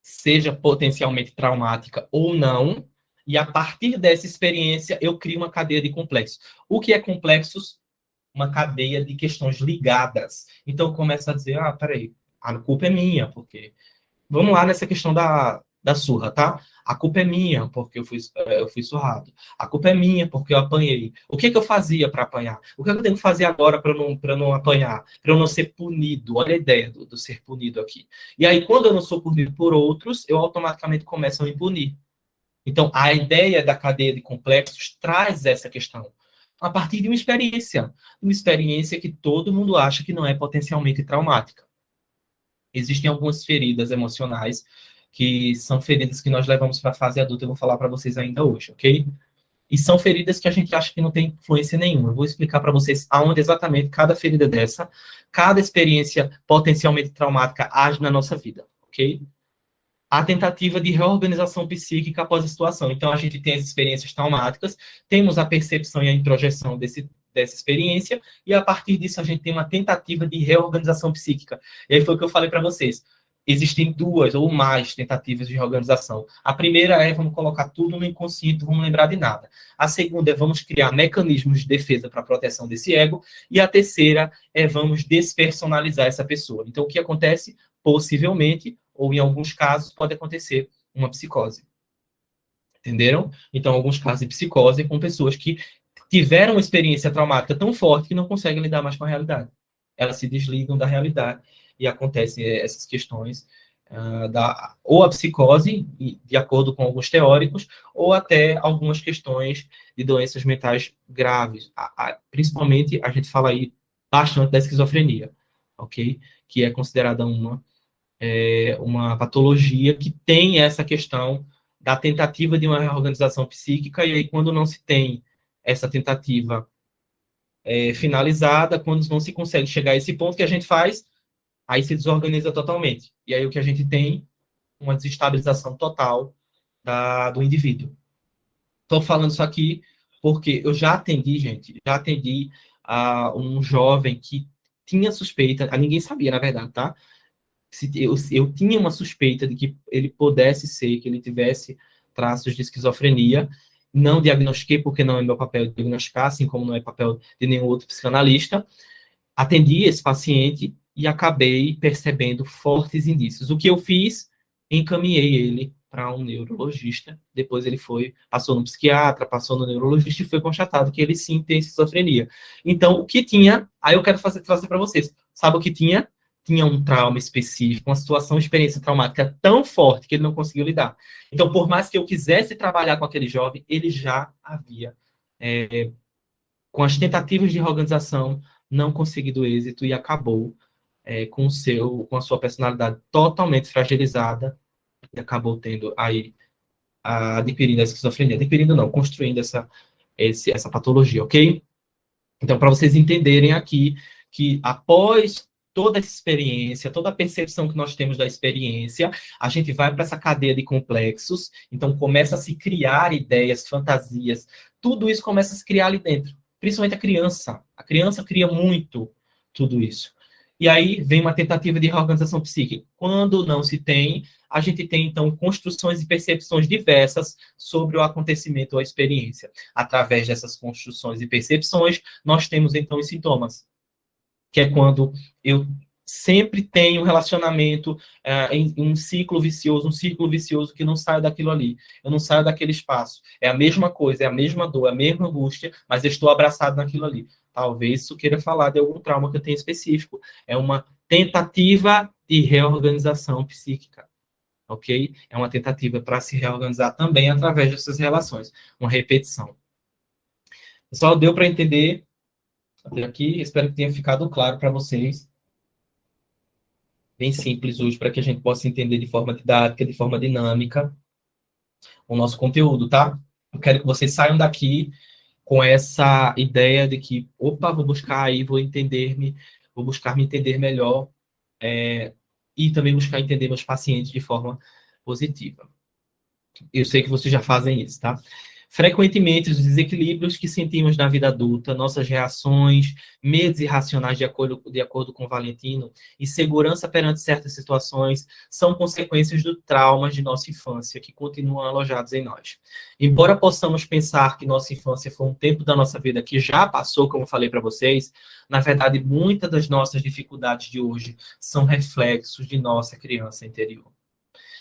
seja potencialmente traumática ou não, e a partir dessa experiência eu crio uma cadeia de complexos. O que é complexos? Uma cadeia de questões ligadas. Então, começa a dizer, peraí, a culpa é minha, porque... Vamos lá nessa questão da surra, tá? A culpa é minha, porque eu fui surrado. A culpa é minha, porque eu apanhei. O que eu fazia para apanhar? O que eu tenho que fazer agora para não apanhar? Para eu não ser punido? Olha a ideia do ser punido aqui. E aí, quando eu não sou punido por outros, eu automaticamente começo a me punir. Então, a ideia da cadeia de complexos traz essa questão a partir de uma experiência que todo mundo acha que não é potencialmente traumática. Existem algumas feridas emocionais que são feridas que nós levamos para a fase adulta, eu vou falar para vocês ainda hoje, ok? E são feridas que a gente acha que não tem influência nenhuma. Eu vou explicar para vocês aonde exatamente cada ferida dessa, cada experiência potencialmente traumática age na nossa vida, ok? A tentativa de reorganização psíquica após a situação. Então, a gente tem as experiências traumáticas, temos a percepção e a introjeção dessa experiência, e a partir disso a gente tem uma tentativa de reorganização psíquica. E aí foi o que eu falei para vocês. Existem duas ou mais tentativas de reorganização. A primeira é vamos colocar tudo no inconsciente, vamos lembrar de nada. A segunda é vamos criar mecanismos de defesa para a proteção desse ego. E a terceira é vamos despersonalizar essa pessoa. Então, o que acontece? Possivelmente, ou em alguns casos, pode acontecer uma psicose. Entenderam? Então, alguns casos de psicose com pessoas que tiveram uma experiência traumática tão forte que não conseguem lidar mais com a realidade. Elas se desligam da realidade e acontecem essas questões ou a psicose, de acordo com alguns teóricos, ou até algumas questões de doenças mentais graves. Principalmente, a gente fala aí bastante da esquizofrenia, ok? Que é considerada uma patologia que tem essa questão da tentativa de uma reorganização psíquica, e aí quando não se tem essa tentativa finalizada, quando não se consegue chegar a esse ponto, que a gente faz, aí se desorganiza totalmente. E aí o que a gente tem? Uma desestabilização total do indivíduo. Estou falando isso aqui porque eu já atendi a um jovem que tinha suspeita, ninguém sabia, na verdade, tá? Eu tinha uma suspeita de que ele pudesse ser, que ele tivesse traços de esquizofrenia. Não diagnostiquei, porque não é meu papel diagnosticar, assim como não é papel de nenhum outro psicanalista. Atendi esse paciente e acabei percebendo fortes indícios. O que eu fiz? Encaminhei ele para um neurologista. Depois ele passou no psiquiatra, passou no neurologista e foi constatado que ele sim tem esquizofrenia. Então, o que tinha? Aí eu quero trazer para vocês. Sabe o que tinha? Tinha um trauma específico, uma situação, uma experiência traumática tão forte que ele não conseguiu lidar. Então, por mais que eu quisesse trabalhar com aquele jovem, ele já havia, com as tentativas de reorganização, não conseguido êxito e acabou com a sua personalidade totalmente fragilizada e acabou tendo aí, adquirindo a esquizofrenia. Adquirindo não, construindo essa patologia, ok? Então, para vocês entenderem aqui que após toda essa experiência, toda a percepção que nós temos da experiência, a gente vai para essa cadeia de complexos, então começa a se criar ideias, fantasias, tudo isso começa a se criar ali dentro, principalmente a criança. A criança cria muito tudo isso. E aí vem uma tentativa de reorganização psíquica. Quando não se tem, a gente tem, então, construções e percepções diversas sobre o acontecimento ou a experiência. Através dessas construções e percepções, nós temos, então, os sintomas, que é quando eu sempre tenho um relacionamento em um ciclo vicioso que não saio daquilo ali, eu não saio daquele espaço. É a mesma coisa, é a mesma dor, é a mesma angústia, mas eu estou abraçado naquilo ali. Talvez isso queira falar de algum trauma que eu tenho específico. É uma tentativa de reorganização psíquica, ok? É uma tentativa para se reorganizar também através dessas relações, uma repetição. Pessoal, deu para entender até aqui? Espero que tenha ficado claro para vocês. Bem simples hoje, para que a gente possa entender de forma didática, de forma dinâmica, o nosso conteúdo, tá? Eu quero que vocês saiam daqui com essa ideia de que, opa, vou buscar aí, vou buscar me entender melhor, e também buscar entender meus pacientes de forma positiva. Eu sei que vocês já fazem isso, tá? Frequentemente, os desequilíbrios que sentimos na vida adulta, nossas reações, medos irracionais, de acordo com Valentino, e segurança perante certas situações, são consequências do traumas de nossa infância, que continuam alojados em nós. Embora possamos pensar que nossa infância foi um tempo da nossa vida que já passou, como eu falei para vocês, na verdade, muitas das nossas dificuldades de hoje são reflexos de nossa criança interior.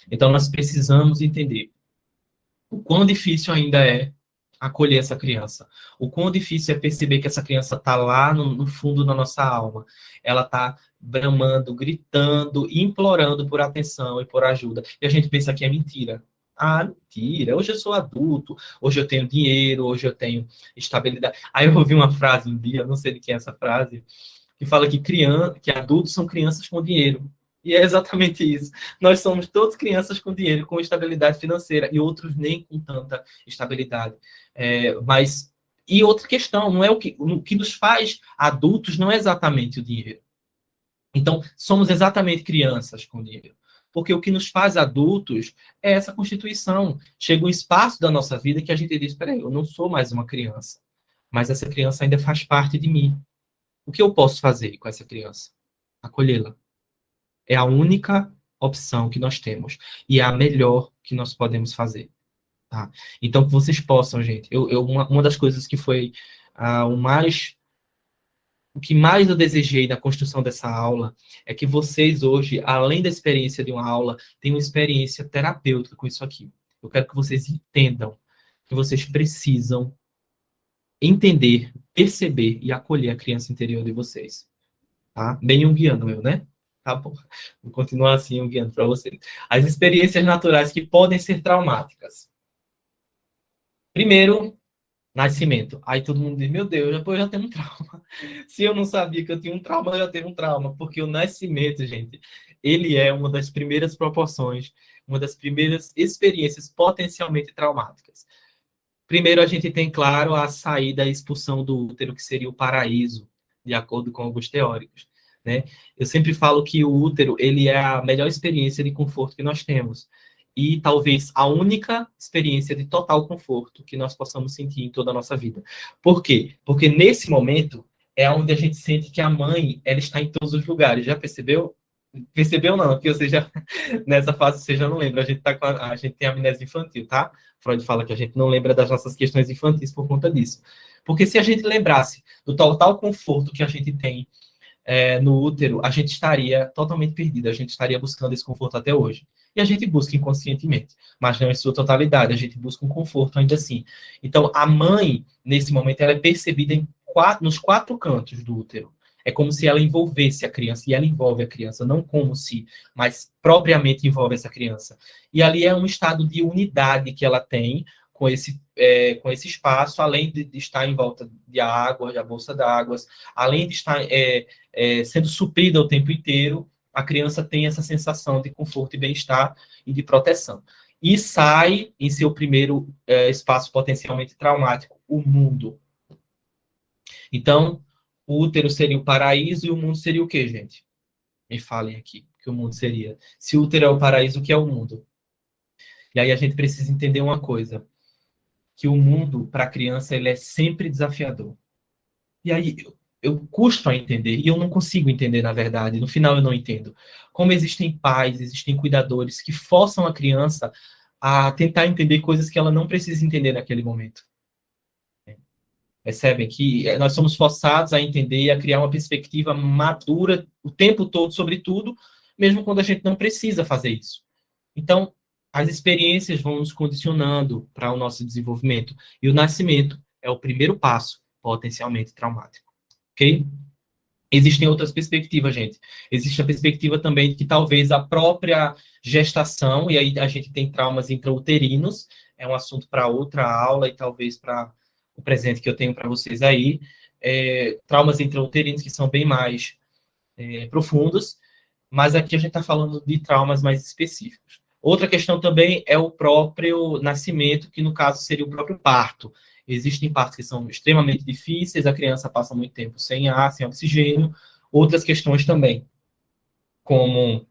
Então, nós precisamos entender o quão difícil ainda é acolher essa criança. O quão difícil é perceber que essa criança está lá no fundo da nossa alma. Ela está bramando, gritando, implorando por atenção e por ajuda. E a gente pensa que é mentira. Ah, mentira. Hoje eu sou adulto, hoje eu tenho dinheiro, hoje eu tenho estabilidade. Aí eu ouvi uma frase um dia, não sei de quem é essa frase, que fala que adultos são crianças com dinheiro. E é exatamente isso. Nós somos todos crianças com dinheiro, com estabilidade financeira, e outros nem com tanta estabilidade. E outra questão, não é o que nos faz adultos não é exatamente o dinheiro. Então, somos exatamente crianças com dinheiro. Porque o que nos faz adultos é essa constituição. Chega um espaço da nossa vida que a gente diz, peraí, eu não sou mais uma criança, mas essa criança ainda faz parte de mim. O que eu posso fazer com essa criança? Acolhê-la. É a única opção que nós temos. E é a melhor que nós podemos fazer. Tá? Então, que vocês possam, gente. Uma das coisas que foi o que mais eu desejei na construção dessa aula é que vocês hoje, além da experiência de uma aula, tenham uma experiência terapêutica com isso aqui. Eu quero que vocês entendam que vocês precisam entender, perceber e acolher a criança interior de vocês. Tá? Bem junguiano eu, né? Tá bom. Vou continuar assim junguiano para vocês. As experiências naturais que podem ser traumáticas. Primeiro, nascimento. Aí todo mundo diz, meu Deus, eu já tenho um trauma. Se eu não sabia que eu tinha um trauma, eu já tenho um trauma. Porque o nascimento, gente, ele é uma das primeiras proporções, uma das primeiras experiências potencialmente traumáticas. Primeiro, a gente tem, claro, a saída, a expulsão do útero, que seria o paraíso, de acordo com alguns teóricos, né? Eu sempre falo que o útero, ele é a melhor experiência de conforto que nós temos. E talvez a única experiência de total conforto que nós possamos sentir em toda a nossa vida. Por quê? Porque nesse momento é onde a gente sente que a mãe, ela está em todos os lugares. Já percebeu? Percebeu não, porque você já, nessa fase você já não lembra, a gente tem amnésia infantil, tá? Freud fala que a gente não lembra das nossas questões infantis por conta disso. Porque se a gente lembrasse do total conforto que a gente tem no útero, a gente estaria totalmente perdido, a gente estaria buscando esse conforto até hoje. E a gente busca inconscientemente, mas não em sua totalidade, a gente busca um conforto ainda assim. Então, a mãe, nesse momento, ela é percebida nos quatro cantos do útero. É como se ela envolvesse a criança, e ela envolve a criança, não como se, mas propriamente envolve essa criança. E ali é um estado de unidade que ela tem com esse espaço, além de estar em volta de água, da bolsa d'água, além de estar sendo suprida o tempo inteiro, a criança tem essa sensação de conforto e bem-estar e de proteção. E sai em seu primeiro espaço potencialmente traumático, o mundo. Então, o útero seria o paraíso e o mundo seria o quê, gente? Me falem aqui o que o mundo seria. Se o útero é o paraíso, o que é o mundo? E aí a gente precisa entender uma coisa, que o mundo, para a criança, ele é sempre desafiador. E aí, eu custo a entender, e eu não consigo entender, na verdade, no final eu não entendo. Como existem pais, existem cuidadores que forçam a criança a tentar entender coisas que ela não precisa entender naquele momento. Percebem que nós somos forçados a entender e a criar uma perspectiva madura o tempo todo sobre tudo, mesmo quando a gente não precisa fazer isso. Então, as experiências vão nos condicionando para o nosso desenvolvimento. E o nascimento é o primeiro passo potencialmente traumático. Ok? Existem outras perspectivas, gente. Existe a perspectiva também de que talvez a própria gestação, e aí a gente tem traumas intrauterinos, é um assunto para outra aula e talvez para o presente que eu tenho para vocês aí. Traumas intrauterinos que são bem mais profundos, mas aqui a gente está falando de traumas mais específicos. Outra questão também é o próprio nascimento, que no caso seria o próprio parto. Existem partos que são extremamente difíceis, a criança passa muito tempo sem ar, sem oxigênio. Outras questões também, como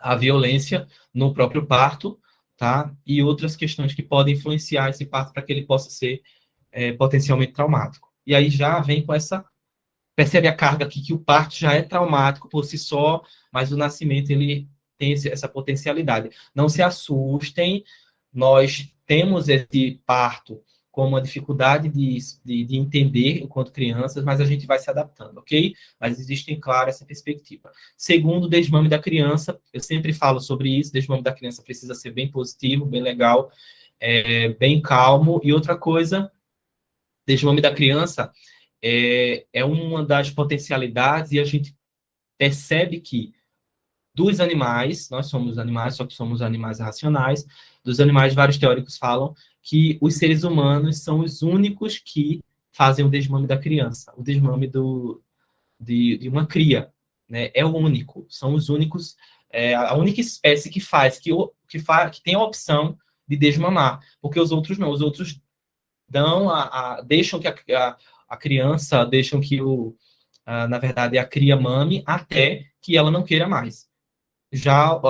a violência no próprio parto, tá? E outras questões que podem influenciar esse parto para que ele possa ser potencialmente traumático. E aí já vem com essa. Percebe a carga aqui que o parto já é traumático por si só, mas o nascimento ele tem essa potencialidade. Não se assustem, nós temos esse parto com uma dificuldade de entender enquanto crianças, mas a gente vai se adaptando, ok? Mas existe, claro, essa perspectiva. Segundo, o desmame da criança, eu sempre falo sobre isso, o desmame da criança precisa ser bem positivo, bem legal, bem calmo. E outra coisa, desmame da criança é uma das potencialidades, e a gente percebe que dos animais, nós somos animais, só que somos animais racionais, dos animais, vários teóricos falam que os seres humanos são os únicos que fazem o desmame da criança, o desmame de uma cria, né? É o único, são os únicos, a única espécie que faz, que tem a opção de desmamar, porque os outros não, os outros deixam que a criança, deixam que na verdade, a cria mame até que ela não queira mais. Já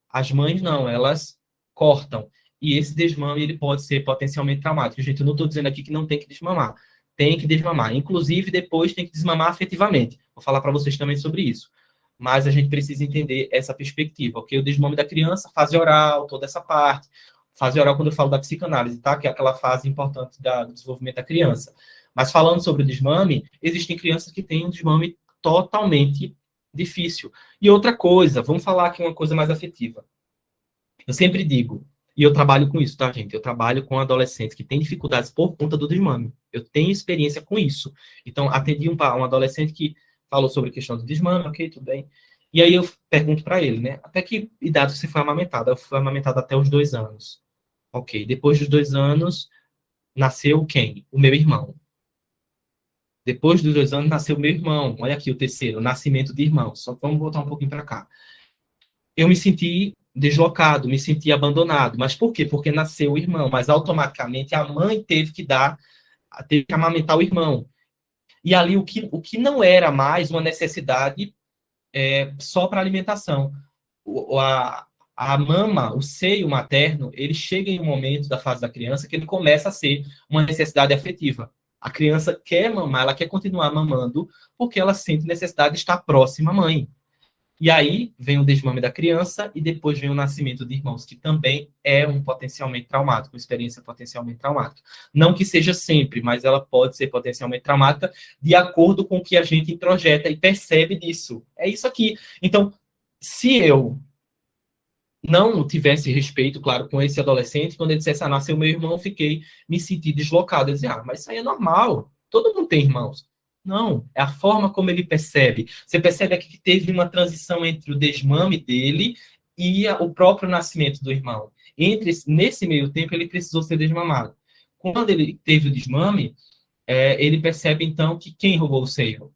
as mães não, elas cortam. E esse desmame ele pode ser potencialmente traumático. Gente, eu não estou dizendo aqui que não tem que desmamar. Tem que desmamar. Inclusive, depois tem que desmamar afetivamente. Vou falar para vocês também sobre isso. Mas a gente precisa entender essa perspectiva, ok? O desmame da criança, fase oral, toda essa parte. Fase oral, quando eu falo da psicanálise, tá? Que é aquela fase importante do desenvolvimento da criança. Mas falando sobre o desmame, existem crianças que têm um desmame totalmente difícil. E outra coisa, vamos falar aqui uma coisa mais afetiva. Eu sempre digo, e eu trabalho com isso, tá, gente? Eu trabalho com adolescentes que têm dificuldades por conta do desmame. Eu tenho experiência com isso. Então, atendi um adolescente que falou sobre a questão do desmame, ok, tudo bem. E aí eu pergunto para ele, né? Até que idade você foi amamentada? Eu fui amamentada até os 2 anos. Ok, depois dos 2 anos, nasceu quem? O meu irmão. Depois dos 2 anos, nasceu meu irmão. Olha aqui o terceiro, nascimento de irmão. Só vamos voltar um pouquinho para cá. Eu me senti deslocado, me senti abandonado. Mas por quê? Porque nasceu o irmão. Mas automaticamente a mãe teve que amamentar o irmão. E ali o que não era mais uma necessidade só para alimentação. A mama, o seio materno, ele chega em um momento da fase da criança que ele começa a ser uma necessidade afetiva. A criança quer mamar, ela quer continuar mamando, porque ela sente necessidade de estar próxima à mãe. E aí vem o desmame da criança e depois vem o nascimento de irmãos, que também é um potencialmente traumático, uma experiência potencialmente traumática. Não que seja sempre, mas ela pode ser potencialmente traumática de acordo com o que a gente introjeta e percebe disso. É isso aqui. Então, se eu não tivesse respeito, claro, com esse adolescente, quando ele dissesse, nasceu meu irmão, me senti deslocado. Eu dizia, mas isso aí é normal, todo mundo tem irmãos. Não, é a forma como ele percebe. Você percebe aqui que teve uma transição entre o desmame dele e o próprio nascimento do irmão. Nesse meio tempo, ele precisou ser desmamado. Quando ele teve o desmame, ele percebe, então, que quem roubou o seio?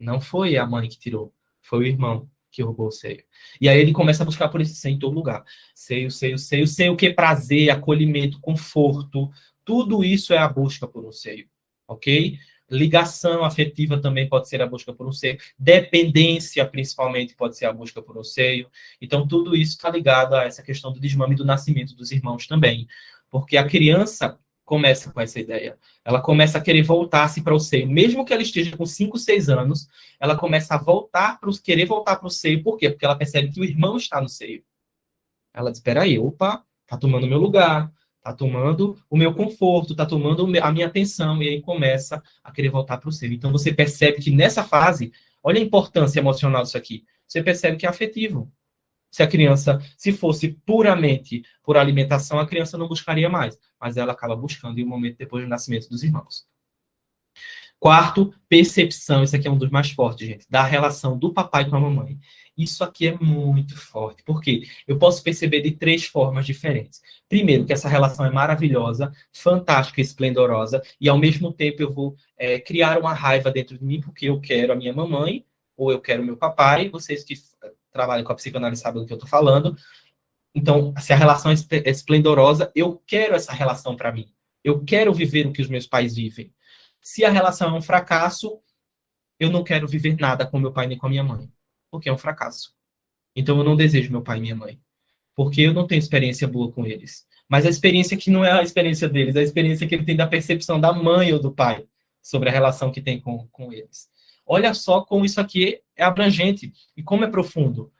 Não foi a mãe que tirou, foi o irmão que roubou o seio. E aí ele começa a buscar por esse seio em todo lugar. Seio, seio, seio, seio, que é prazer, acolhimento, conforto. Tudo isso é a busca por um seio, ok? Ligação afetiva também pode ser a busca por um seio. Dependência, principalmente, pode ser a busca por um seio. Então, tudo isso está ligado a essa questão do desmame e do nascimento dos irmãos também. Porque a criança, começa com essa ideia. Ela começa a querer voltar-se para o seio. Mesmo que ela esteja com 5, 6 anos, ela começa a querer voltar para o seio. Por quê? Porque ela percebe que o irmão está no seio. Ela diz, espera aí, opa, tá tomando o meu lugar, tá tomando o meu conforto, tá tomando a minha atenção, e aí começa a querer voltar para o seio. Então você percebe que nessa fase, olha a importância emocional disso aqui, você percebe que é afetivo. Se a criança, se fosse puramente por alimentação, a criança não buscaria mais, mas ela acaba buscando em um momento depois do nascimento dos irmãos. Quarto, percepção. Isso aqui é um dos mais fortes, gente, da relação do papai com a mamãe. Isso aqui é muito forte, porque eu posso perceber de 3 formas diferentes. Primeiro, que essa relação é maravilhosa, fantástica, esplendorosa, e ao mesmo tempo eu vou criar uma raiva dentro de mim, porque eu quero a minha mamãe, ou eu quero o meu papai. Vocês que trabalham com a psicanálise sabem do que eu estou falando. Então, se a relação é esplendorosa, eu quero essa relação para mim. Eu quero viver o que os meus pais vivem. Se a relação é um fracasso, eu não quero viver nada com meu pai nem com a minha mãe, porque é um fracasso. Então, eu não desejo meu pai e minha mãe, porque eu não tenho experiência boa com eles. Mas a experiência que não é a experiência deles, é a experiência que ele tem da percepção da mãe ou do pai sobre a relação que tem com eles. Olha só como isso aqui é abrangente e como é profundo.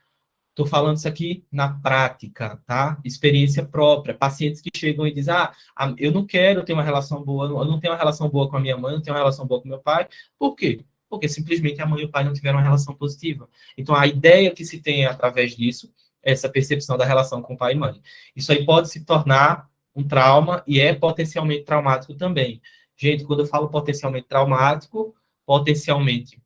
Estou falando isso aqui na prática, tá? Experiência própria. Pacientes que chegam e dizem, eu não quero ter uma relação boa, eu não tenho uma relação boa com a minha mãe, eu não tenho uma relação boa com meu pai. Por quê? Porque simplesmente a mãe e o pai não tiveram uma relação positiva. Então, a ideia que se tem através disso é essa percepção da relação com pai e mãe. Isso aí pode se tornar um trauma e é potencialmente traumático também. Gente, quando eu falo potencialmente traumático, potencialmente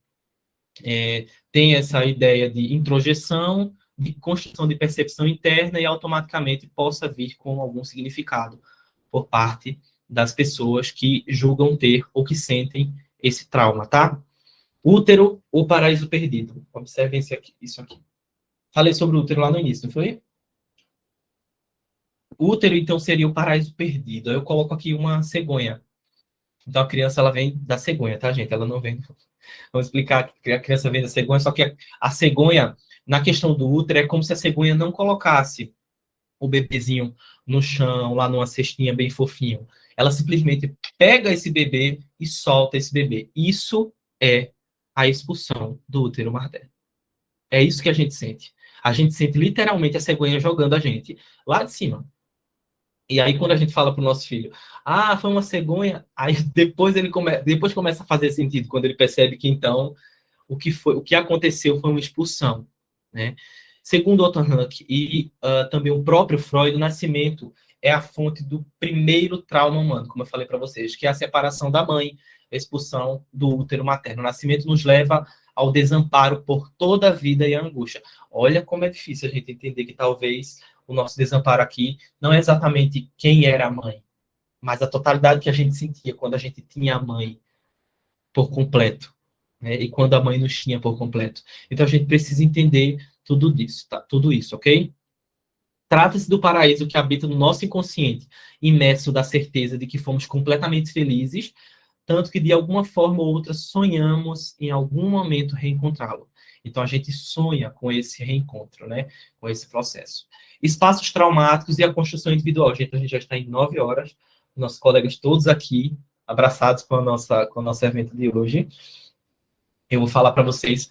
tem essa ideia de introjeção, de construção de percepção interna e automaticamente possa vir com algum significado por parte das pessoas que julgam ter ou que sentem esse trauma, tá? Útero ou paraíso perdido. Observem isso aqui. Falei sobre o útero lá no início, não foi? O útero, então, seria o paraíso perdido. Eu coloco aqui uma cegonha. Então, a criança, ela vem da cegonha, tá, gente? Ela não vem... Vamos explicar que a criança vem da cegonha, só que a cegonha, na questão do útero, é como se a cegonha não colocasse o bebezinho no chão, lá numa cestinha bem fofinho. Ela simplesmente pega esse bebê e solta esse bebê. Isso é a expulsão do útero materno. É isso que a gente sente. A gente sente literalmente a cegonha jogando a gente lá de cima. E aí, quando a gente fala para o nosso filho, foi uma cegonha, aí depois começa a fazer sentido, quando ele percebe que, então, o que aconteceu foi uma expulsão, né? Segundo Otto Rank e também o próprio Freud, o nascimento é a fonte do primeiro trauma humano, como eu falei para vocês, que é a separação da mãe, a expulsão do útero materno. O nascimento nos leva ao desamparo por toda a vida e a angústia. Olha como é difícil a gente entender que talvez o nosso desamparo aqui não é exatamente quem era a mãe, mas a totalidade que a gente sentia quando a gente tinha a mãe por completo, né? E quando a mãe nos tinha por completo. Então a gente precisa entender tudo isso, tá? Tudo isso, ok? Trata-se do paraíso que habita no nosso inconsciente, imerso da certeza de que fomos completamente felizes, tanto que de alguma forma ou outra sonhamos em algum momento reencontrá-lo. Então a gente sonha com esse reencontro, né? Com esse processo. Espaços traumáticos e a construção individual. Gente, a gente já está em 9 horas, nossos colegas todos aqui, abraçados com o nosso evento de hoje. Eu vou falar para vocês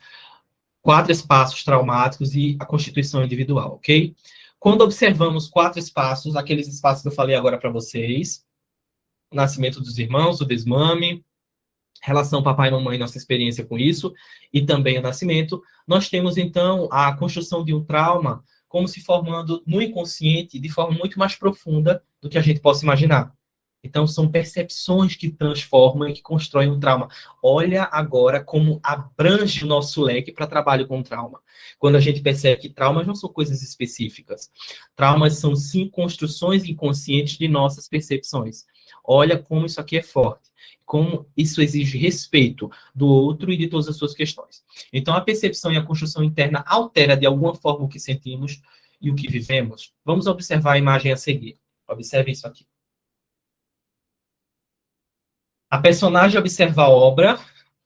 4 espaços traumáticos e a constituição individual, ok? Quando observamos 4 espaços, aqueles espaços que eu falei agora para vocês, o nascimento dos irmãos, o desmame, relação papai e mamãe, nossa experiência com isso, e também o nascimento, nós temos, então, a construção de um trauma como se formando no inconsciente de forma muito mais profunda do que a gente possa imaginar. Então, são percepções que transformam e que constroem um trauma. Olha agora como abrange o nosso leque para trabalho com trauma. Quando a gente percebe que traumas não são coisas específicas. Traumas são, sim, construções inconscientes de nossas percepções. Olha como isso aqui é forte. Como isso exige respeito do outro e de todas as suas questões. Então, a percepção e a construção interna altera de alguma forma o que sentimos e o que vivemos. Vamos observar a imagem a seguir. Observe isso aqui. A personagem observa a obra,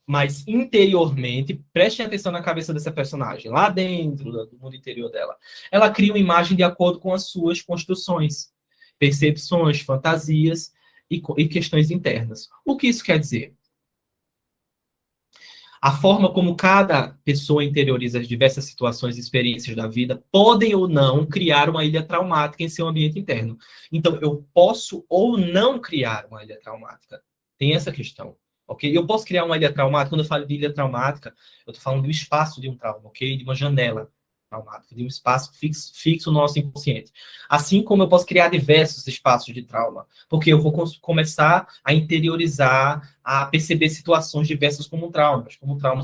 mas interiormente, prestem atenção na cabeça dessa personagem, lá dentro do mundo interior dela. Ela cria uma imagem de acordo com as suas construções, percepções, fantasias, e questões internas. O que isso quer dizer? A forma como cada pessoa interioriza as diversas situações e experiências da vida podem ou não criar uma ilha traumática em seu ambiente interno. Então, eu posso ou não criar uma ilha traumática. Tem essa questão, ok? Eu posso criar uma ilha traumática. Quando eu falo de ilha traumática, eu estou falando do espaço de um trauma, ok? De uma janela traumática, de um espaço fixo no nosso inconsciente. Assim como eu posso criar diversos espaços de trauma, porque eu vou começar a interiorizar, a perceber situações diversas como traumas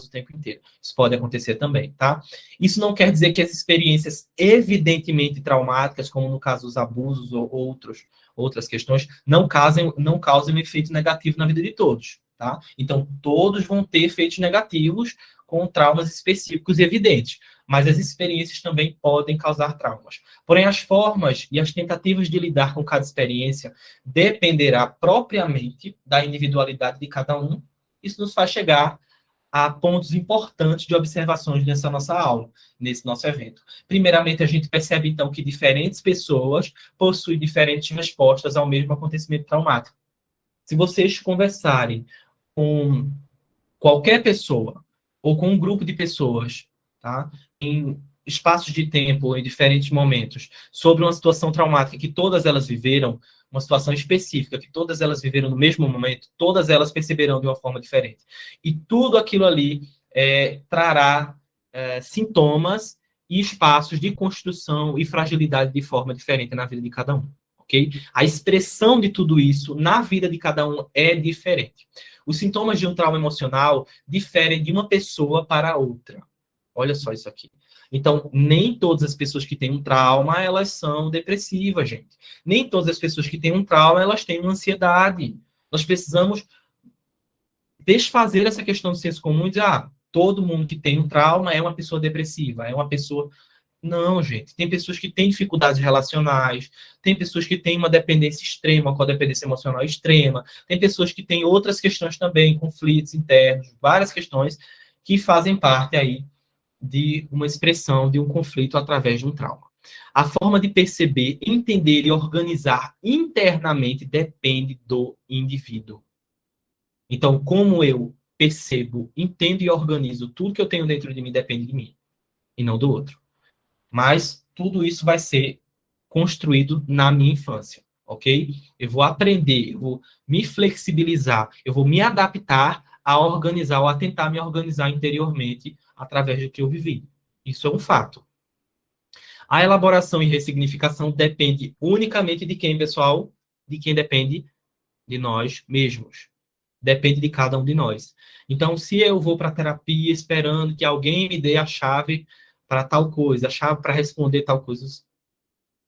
o tempo inteiro. Isso pode acontecer também, tá? Isso não quer dizer que as experiências evidentemente traumáticas, como no caso dos abusos ou outras questões, não causem um efeito negativo na vida de todos, tá? Então, todos vão ter efeitos negativos com traumas específicos e evidentes, mas as experiências também podem causar traumas. Porém, as formas e as tentativas de lidar com cada experiência dependerá propriamente da individualidade de cada um. Isso nos faz chegar a pontos importantes de observações nessa nossa aula, nesse nosso evento. Primeiramente, a gente percebe, então, que diferentes pessoas possuem diferentes respostas ao mesmo acontecimento traumático. Se vocês conversarem com qualquer pessoa ou com um grupo de pessoas, tá? Em espaços de tempo ou em diferentes momentos, sobre uma situação traumática que todas elas viveram, uma situação específica que todas elas viveram no mesmo momento, todas elas perceberão de uma forma diferente. E tudo aquilo ali trará sintomas e espaços de construção e fragilidade de forma diferente na vida de cada um. Ok? A expressão de tudo isso na vida de cada um é diferente. Os sintomas de um trauma emocional diferem de uma pessoa para outra. Olha só isso aqui. Então, nem todas as pessoas que têm um trauma, elas são depressivas, gente. Nem todas as pessoas que têm um trauma, elas têm uma ansiedade. Nós precisamos desfazer essa questão do senso comum e dizer, todo mundo que tem um trauma é uma pessoa depressiva, é uma pessoa... Não, gente. Tem pessoas que têm dificuldades relacionais, tem pessoas que têm uma dependência extrema, uma codependência emocional extrema, tem pessoas que têm outras questões também, conflitos internos, várias questões que fazem parte aí de uma expressão de um conflito através de um trauma. A forma de perceber, entender e organizar internamente depende do indivíduo. Então, como eu percebo, entendo e organizo tudo que eu tenho dentro de mim depende de mim, e não do outro. Mas tudo isso vai ser construído na minha infância, ok? Eu vou aprender, eu vou me flexibilizar, eu vou me adaptar a organizar ou a tentar me organizar interiormente através do que eu vivi. Isso é um fato. A elaboração e ressignificação depende unicamente de quem, pessoal? De quem depende? De nós mesmos. Depende de cada um de nós. Então, se eu vou para a terapia esperando que alguém me dê a chave para tal coisa, a chave para responder tal coisa,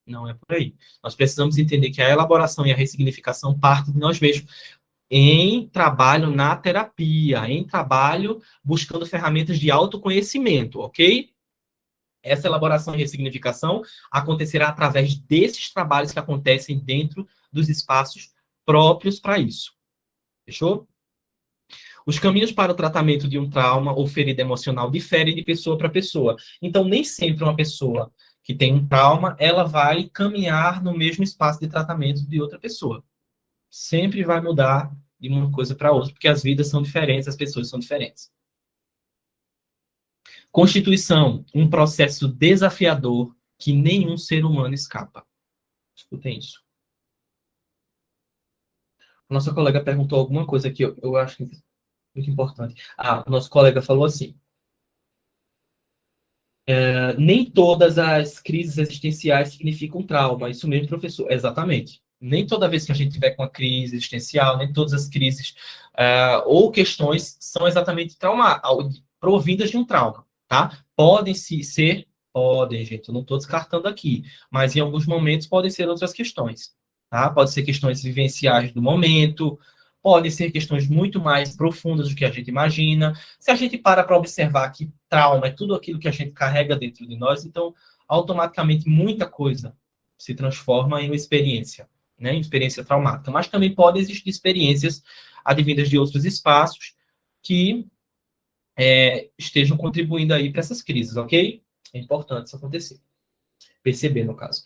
não é por aí. Nós precisamos entender que a elaboração e a ressignificação partem de nós mesmos, em trabalho na terapia, em trabalho buscando ferramentas de autoconhecimento, ok? Essa elaboração e ressignificação acontecerá através desses trabalhos que acontecem dentro dos espaços próprios para isso. Fechou? Os caminhos para o tratamento de um trauma ou ferida emocional diferem de pessoa para pessoa. Então, nem sempre uma pessoa que tem um trauma, ela vai caminhar no mesmo espaço de tratamento de outra pessoa. Sempre vai mudar de uma coisa para outra, porque as vidas são diferentes, as pessoas são diferentes. Constituição, um processo desafiador que nenhum ser humano escapa. Escutem isso. A nossa colega perguntou alguma coisa que eu acho muito importante. O nosso colega falou assim: nem todas as crises existenciais significam trauma. Isso mesmo, professor. Exatamente. Nem toda vez que a gente tiver com uma crise existencial, nem todas as crises ou questões são exatamente provindas de um trauma, tá? Podem ser, podem, gente, eu não estou descartando aqui, mas em alguns momentos podem ser outras questões, tá? Pode ser questões vivenciais do momento, podem ser questões muito mais profundas do que a gente imagina. Se a gente para observar que trauma é tudo aquilo que a gente carrega dentro de nós, então, automaticamente, muita coisa se transforma em uma experiência, né? Em experiência traumática. Mas também podem existir experiências advindas de outros espaços que estejam contribuindo aí para essas crises, ok? É importante isso acontecer. Perceber, no caso.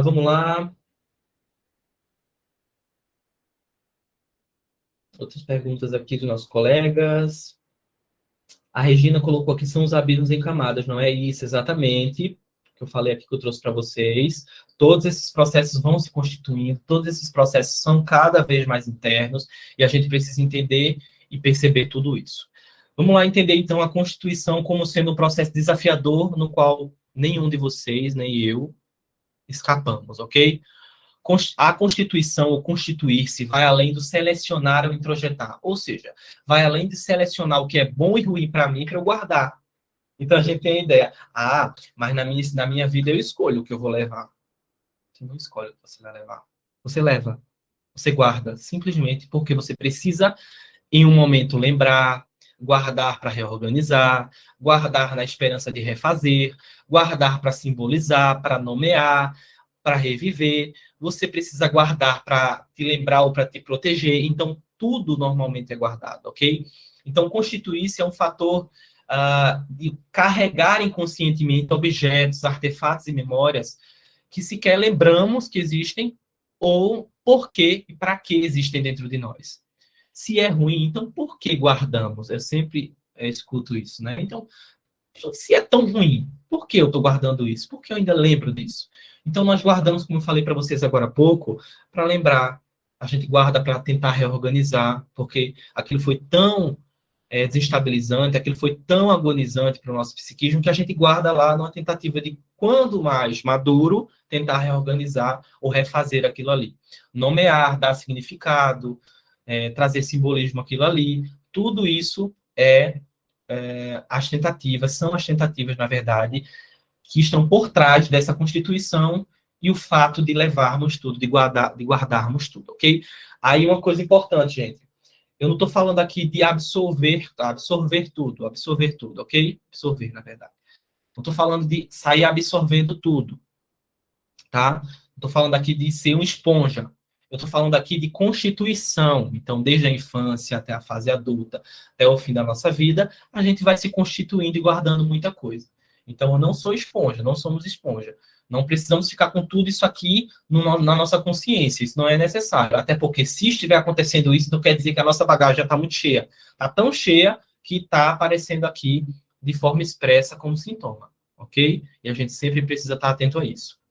Vamos lá. Outras perguntas aqui dos nossos colegas. A Regina colocou aqui, são os abismos em camadas, não é isso exatamente, que eu falei aqui que eu trouxe para vocês. Todos esses processos vão se constituindo, todos esses processos são cada vez mais internos, e a gente precisa entender e perceber tudo isso. Vamos lá entender, então, a Constituição como sendo um processo desafiador, no qual nenhum de vocês, nem eu, escapamos, ok? A Constituição, ou constituir-se, vai além do selecionar ou introjetar. Ou seja, vai além de selecionar o que é bom e ruim para mim, para eu guardar. Então, a gente tem a ideia. Mas na minha vida eu escolho o que eu vou levar. Você não escolhe o que você vai levar. Você leva. Você guarda. Simplesmente porque você precisa, em um momento, lembrar, guardar para reorganizar, guardar na esperança de refazer, guardar para simbolizar, para nomear, para reviver. Você precisa guardar para te lembrar ou para te proteger. Então, tudo normalmente é guardado, ok? Então, constituir-se é um fator de carregar inconscientemente objetos, artefatos e memórias que sequer lembramos que existem ou por que e para que existem dentro de nós. Se é ruim, então por que guardamos? Eu sempre escuto isso, né? Então, se é tão ruim, por que eu estou guardando isso? Por que eu ainda lembro disso? Então, nós guardamos, como eu falei para vocês agora há pouco, para lembrar. A gente guarda para tentar reorganizar, porque aquilo foi tão desestabilizante, aquilo foi tão agonizante para o nosso psiquismo, que a gente guarda lá numa tentativa de, quando mais maduro, tentar reorganizar ou refazer aquilo ali. Nomear, dar significado, trazer simbolismo àquilo ali. Tudo isso são as tentativas, na verdade, que estão por trás dessa Constituição e o fato de levarmos tudo, de guardarmos tudo, ok? Aí uma coisa importante, gente. Eu não estou falando aqui de absorver tudo, ok? Absorver, na verdade. Não estou falando de sair absorvendo tudo, tá? Estou falando aqui de ser uma esponja. Eu estou falando aqui de constituição. Então, desde a infância até a fase adulta, até o fim da nossa vida, a gente vai se constituindo e guardando muita coisa. Então, eu não sou esponja, não somos esponja. Não precisamos ficar com tudo isso aqui na nossa consciência. Isso não é necessário. Até porque, se estiver acontecendo isso, não quer dizer que a nossa bagagem já está muito cheia. Está tão cheia que está aparecendo aqui de forma expressa como sintoma. Ok? E a gente sempre precisa estar atento a isso.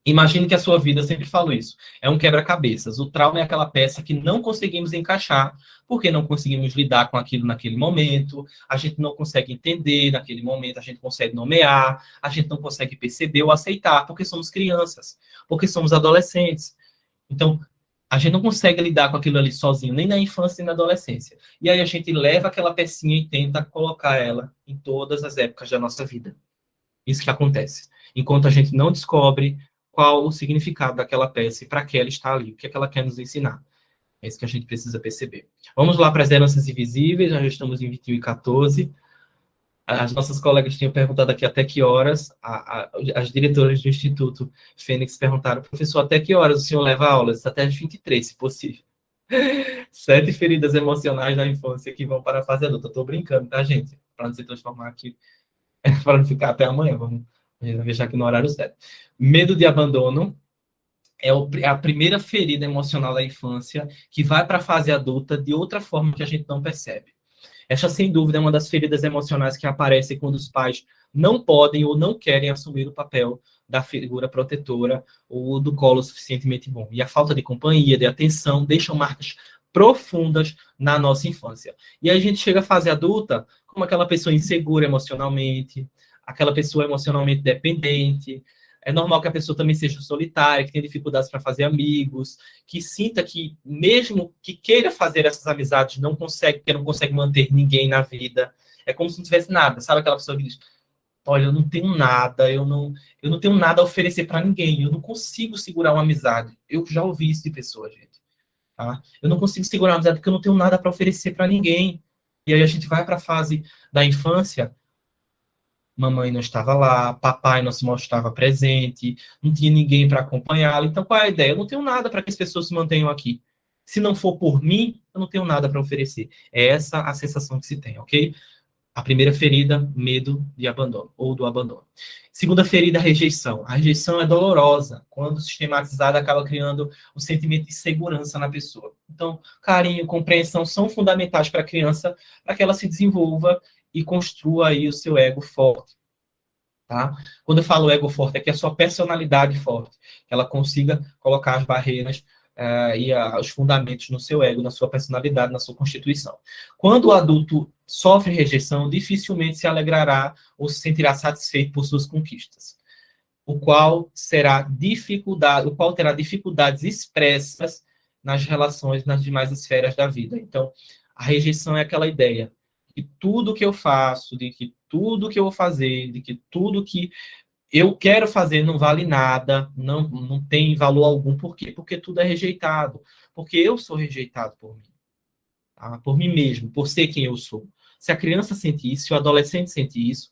Imagine que a sua vida, eu sempre falo isso, é um quebra-cabeças. O trauma é aquela peça que não conseguimos encaixar, porque não conseguimos lidar com aquilo naquele momento, a gente não consegue entender naquele momento, a gente consegue nomear, a gente não consegue perceber ou aceitar, porque somos crianças, porque somos adolescentes. Então, a gente não consegue lidar com aquilo ali sozinho, nem na infância nem na adolescência. E aí a gente leva aquela pecinha e tenta colocar ela em todas as épocas da nossa vida. Isso que acontece. Enquanto a gente não descobre qual o significado daquela peça e para que ela está ali, o que é que ela quer nos ensinar. É isso que a gente precisa perceber. Vamos lá para as heranças invisíveis, nós já estamos em 21h14. As nossas colegas tinham perguntado aqui até que horas, as diretoras do Instituto Fênix perguntaram, professor, até que horas o senhor leva aulas? Até as 23, se possível. 7 feridas emocionais da infância que vão para a fase adulta. Estou brincando, tá, gente? Para não se transformar aqui, para não ficar até amanhã, vamos deixar aqui no horário certo. Medo de abandono é a primeira ferida emocional da infância que vai para a fase adulta de outra forma que a gente não percebe. Essa, sem dúvida, é uma das feridas emocionais que aparecem quando os pais não podem ou não querem assumir o papel da figura protetora ou do colo suficientemente bom. E a falta de companhia, de atenção, deixam marcas profundas na nossa infância. E aí a gente chega à fase adulta como aquela pessoa insegura emocionalmente, aquela pessoa emocionalmente dependente. É normal que a pessoa também seja solitária, que tenha dificuldades para fazer amigos, que sinta que, mesmo que queira fazer essas amizades, não consegue, porque não consegue manter ninguém na vida. É como se não tivesse nada. Sabe aquela pessoa que diz, olha, eu não tenho nada, eu não tenho nada a oferecer para ninguém, eu não consigo segurar uma amizade. Eu já ouvi isso de pessoa, gente. Tá? Eu não consigo segurar uma amizade porque eu não tenho nada para oferecer para ninguém. E aí a gente vai para a fase da infância, mamãe não estava lá, papai não se mostrava presente, não tinha ninguém para acompanhá-lo. Então, qual é a ideia? Eu não tenho nada para que as pessoas se mantenham aqui. Se não for por mim, eu não tenho nada para oferecer. É essa a sensação que se tem, ok? A primeira ferida, medo de abandono, ou do abandono. Segunda ferida, rejeição. A rejeição é dolorosa. Quando sistematizada, acaba criando um sentimento de segurança na pessoa. Então, carinho, compreensão são fundamentais para a criança, para que ela se desenvolva e construa aí o seu ego forte. Tá? Quando eu falo ego forte, é que a sua personalidade forte, que ela consiga colocar as barreiras os fundamentos no seu ego, na sua personalidade, na sua constituição. Quando o adulto sofre rejeição, dificilmente se alegrará ou se sentirá satisfeito por suas conquistas, o qual terá dificuldades expressas nas relações, nas demais esferas da vida. Então, a rejeição é aquela ideia de que tudo que eu faço, de que tudo que eu vou fazer, de que tudo que eu quero fazer não vale nada, não tem valor algum. Por quê? Porque tudo é rejeitado. Porque eu sou rejeitado por mim. Tá? Por mim mesmo, por ser quem eu sou. Se a criança sente isso, se o adolescente sente isso,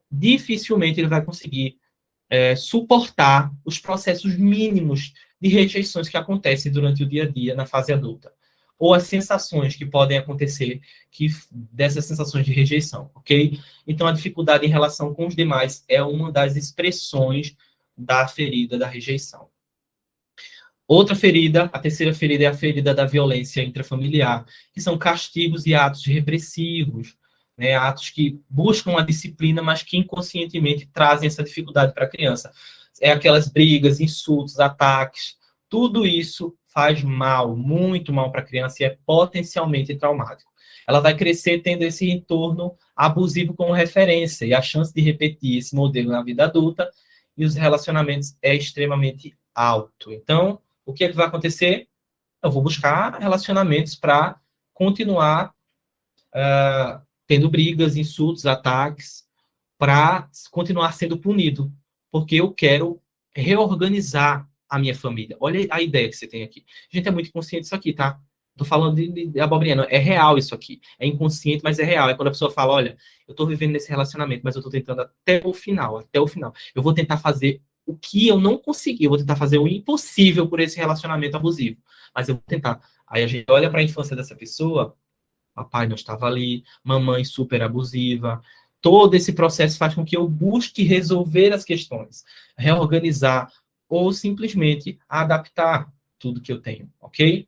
dificilmente ele vai conseguir suportar os processos mínimos de rejeições que acontecem durante o dia a dia na fase adulta. Ou as sensações que podem acontecer dessas sensações de rejeição, ok? Então, a dificuldade em relação com os demais é uma das expressões da ferida da rejeição. Outra ferida, a terceira ferida, é a ferida da violência intrafamiliar, que são castigos e atos repressivos, né? Atos que buscam a disciplina, mas que inconscientemente trazem essa dificuldade para a criança. É aquelas brigas, insultos, ataques, tudo isso faz mal, muito mal para a criança e é potencialmente traumático. Ela vai crescer tendo esse entorno abusivo como referência e a chance de repetir esse modelo na vida adulta e os relacionamentos é extremamente alto. Então, o que é que vai acontecer? Eu vou buscar relacionamentos para continuar tendo brigas, insultos, ataques, para continuar sendo punido, porque eu quero reorganizar a minha família. Olha a ideia que você tem aqui. A gente é muito consciente disso aqui, tá? Tô falando de abobrinha, não. É real isso aqui. É inconsciente, mas é real. É quando a pessoa fala, olha, eu tô vivendo nesse relacionamento, mas eu tô tentando até o final, até o final. Eu vou tentar fazer o que eu não consegui, eu vou tentar fazer o impossível por esse relacionamento abusivo. Mas eu vou tentar. Aí a gente olha para a infância dessa pessoa, papai não estava ali, mamãe super abusiva. Todo esse processo faz com que eu busque resolver as questões, reorganizar ou simplesmente adaptar tudo que eu tenho, ok?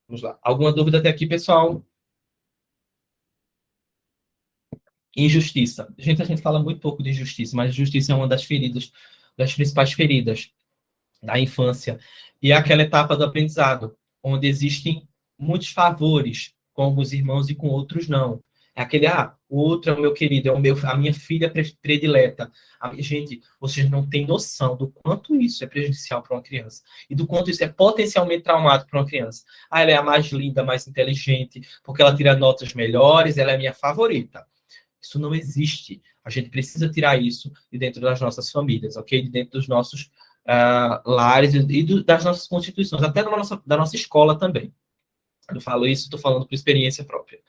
Vamos lá. Alguma dúvida até aqui, pessoal? Injustiça. Gente, a gente fala muito pouco de injustiça, mas justiça é uma das feridas, das principais feridas da infância. E é aquela etapa do aprendizado, onde existem muitos favores com alguns irmãos e com outros não. É aquele, o outro é o meu querido, a minha filha predileta. Gente, vocês não têm noção do quanto isso é prejudicial para uma criança e do quanto isso é potencialmente traumático para uma criança. Ela é a mais linda, mais inteligente, porque ela tira notas melhores, ela é a minha favorita. Isso não existe. A gente precisa tirar isso de dentro das nossas famílias, ok? De dentro dos nossos lares e das nossas constituições, até da nossa escola também. Eu falo isso, estou falando por experiência própria.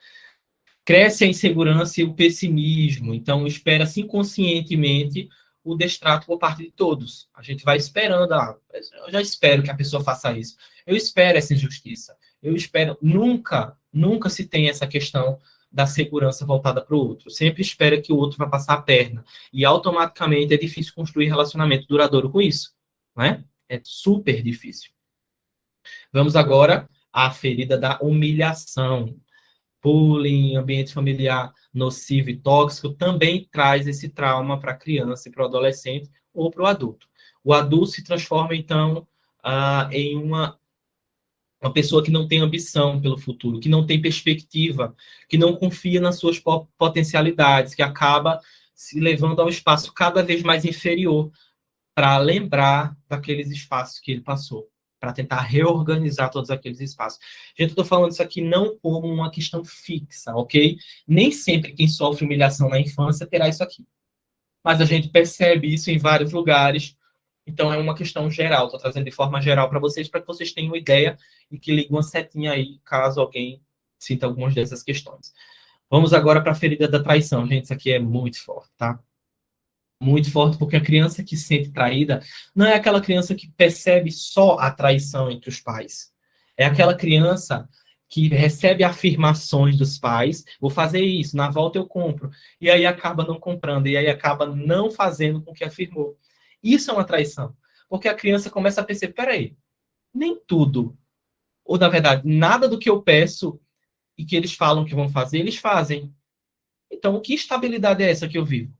Cresce a insegurança e o pessimismo, então espera-se inconscientemente o destrato por parte de todos. A gente vai esperando, eu já espero que a pessoa faça isso. Eu espero essa injustiça. Eu espero, nunca se tem essa questão da segurança voltada para o outro. Sempre espera que o outro vai passar a perna. E automaticamente é difícil construir relacionamento duradouro com isso. Não é? É super difícil. Vamos agora à ferida da humilhação. Bullying, ambiente familiar nocivo e tóxico também traz esse trauma para a criança e para o adolescente ou para o adulto. O adulto se transforma, então, em uma pessoa que não tem ambição pelo futuro, que não tem perspectiva, que não confia nas suas potencialidades, que acaba se levando a um espaço cada vez mais inferior para lembrar daqueles espaços que ele passou, para tentar reorganizar todos aqueles espaços. Gente, eu estou falando isso aqui não como uma questão fixa, ok? Nem sempre quem sofre humilhação na infância terá isso aqui. Mas a gente percebe isso em vários lugares. Então, é uma questão geral. Estou trazendo de forma geral para que vocês tenham uma ideia e que liguem uma setinha aí, caso alguém sinta algumas dessas questões. Vamos agora para a ferida da traição. Gente, isso aqui é muito forte, tá? Muito forte, porque a criança que se sente traída não é aquela criança que percebe só a traição entre os pais. É aquela criança que recebe afirmações dos pais, vou fazer isso, na volta eu compro, e aí acaba não comprando, e aí acaba não fazendo com o que afirmou. Isso é uma traição, porque a criança começa a perceber, peraí, nem tudo, ou na verdade, nada do que eu peço e que eles falam que vão fazer, eles fazem. Então, que estabilidade é essa que eu vivo?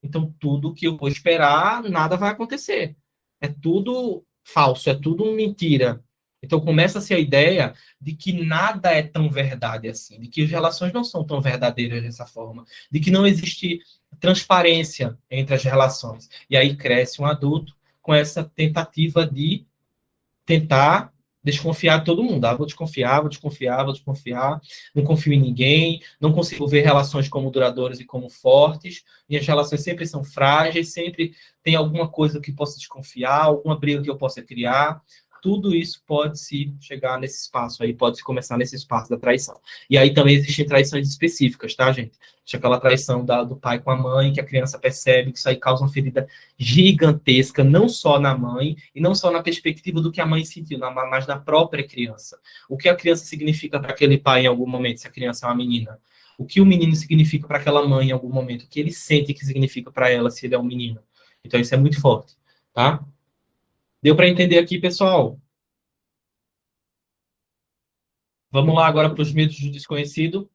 Então, tudo que eu vou esperar, nada vai acontecer. É tudo falso, é tudo mentira. Então, começa-se a ideia de que nada é tão verdade assim, de que as relações não são tão verdadeiras dessa forma, de que não existe transparência entre as relações. E aí cresce um adulto com essa tentativa de tentar desconfiar de todo mundo. Ah, vou desconfiar, vou desconfiar, vou desconfiar. Não confio em ninguém, não consigo ver relações como duradouras e como fortes. Minhas relações sempre são frágeis, sempre tem alguma coisa que possa desconfiar, alguma briga que eu possa criar. Tudo isso pode se chegar nesse espaço aí, pode se começar nesse espaço da traição. E aí também existem traições específicas, tá, gente? Tinha aquela traição do pai com a mãe, que a criança percebe que isso aí causa uma ferida gigantesca, não só na mãe, e não só na perspectiva do que a mãe sentiu, mas na própria criança. O que a criança significa para aquele pai em algum momento, se a criança é uma menina? O que o menino significa para aquela mãe em algum momento? O que ele sente que significa para ela se ele é um menino? Então isso é muito forte, tá? Deu para entender aqui, pessoal? Vamos lá agora para os medos do desconhecido.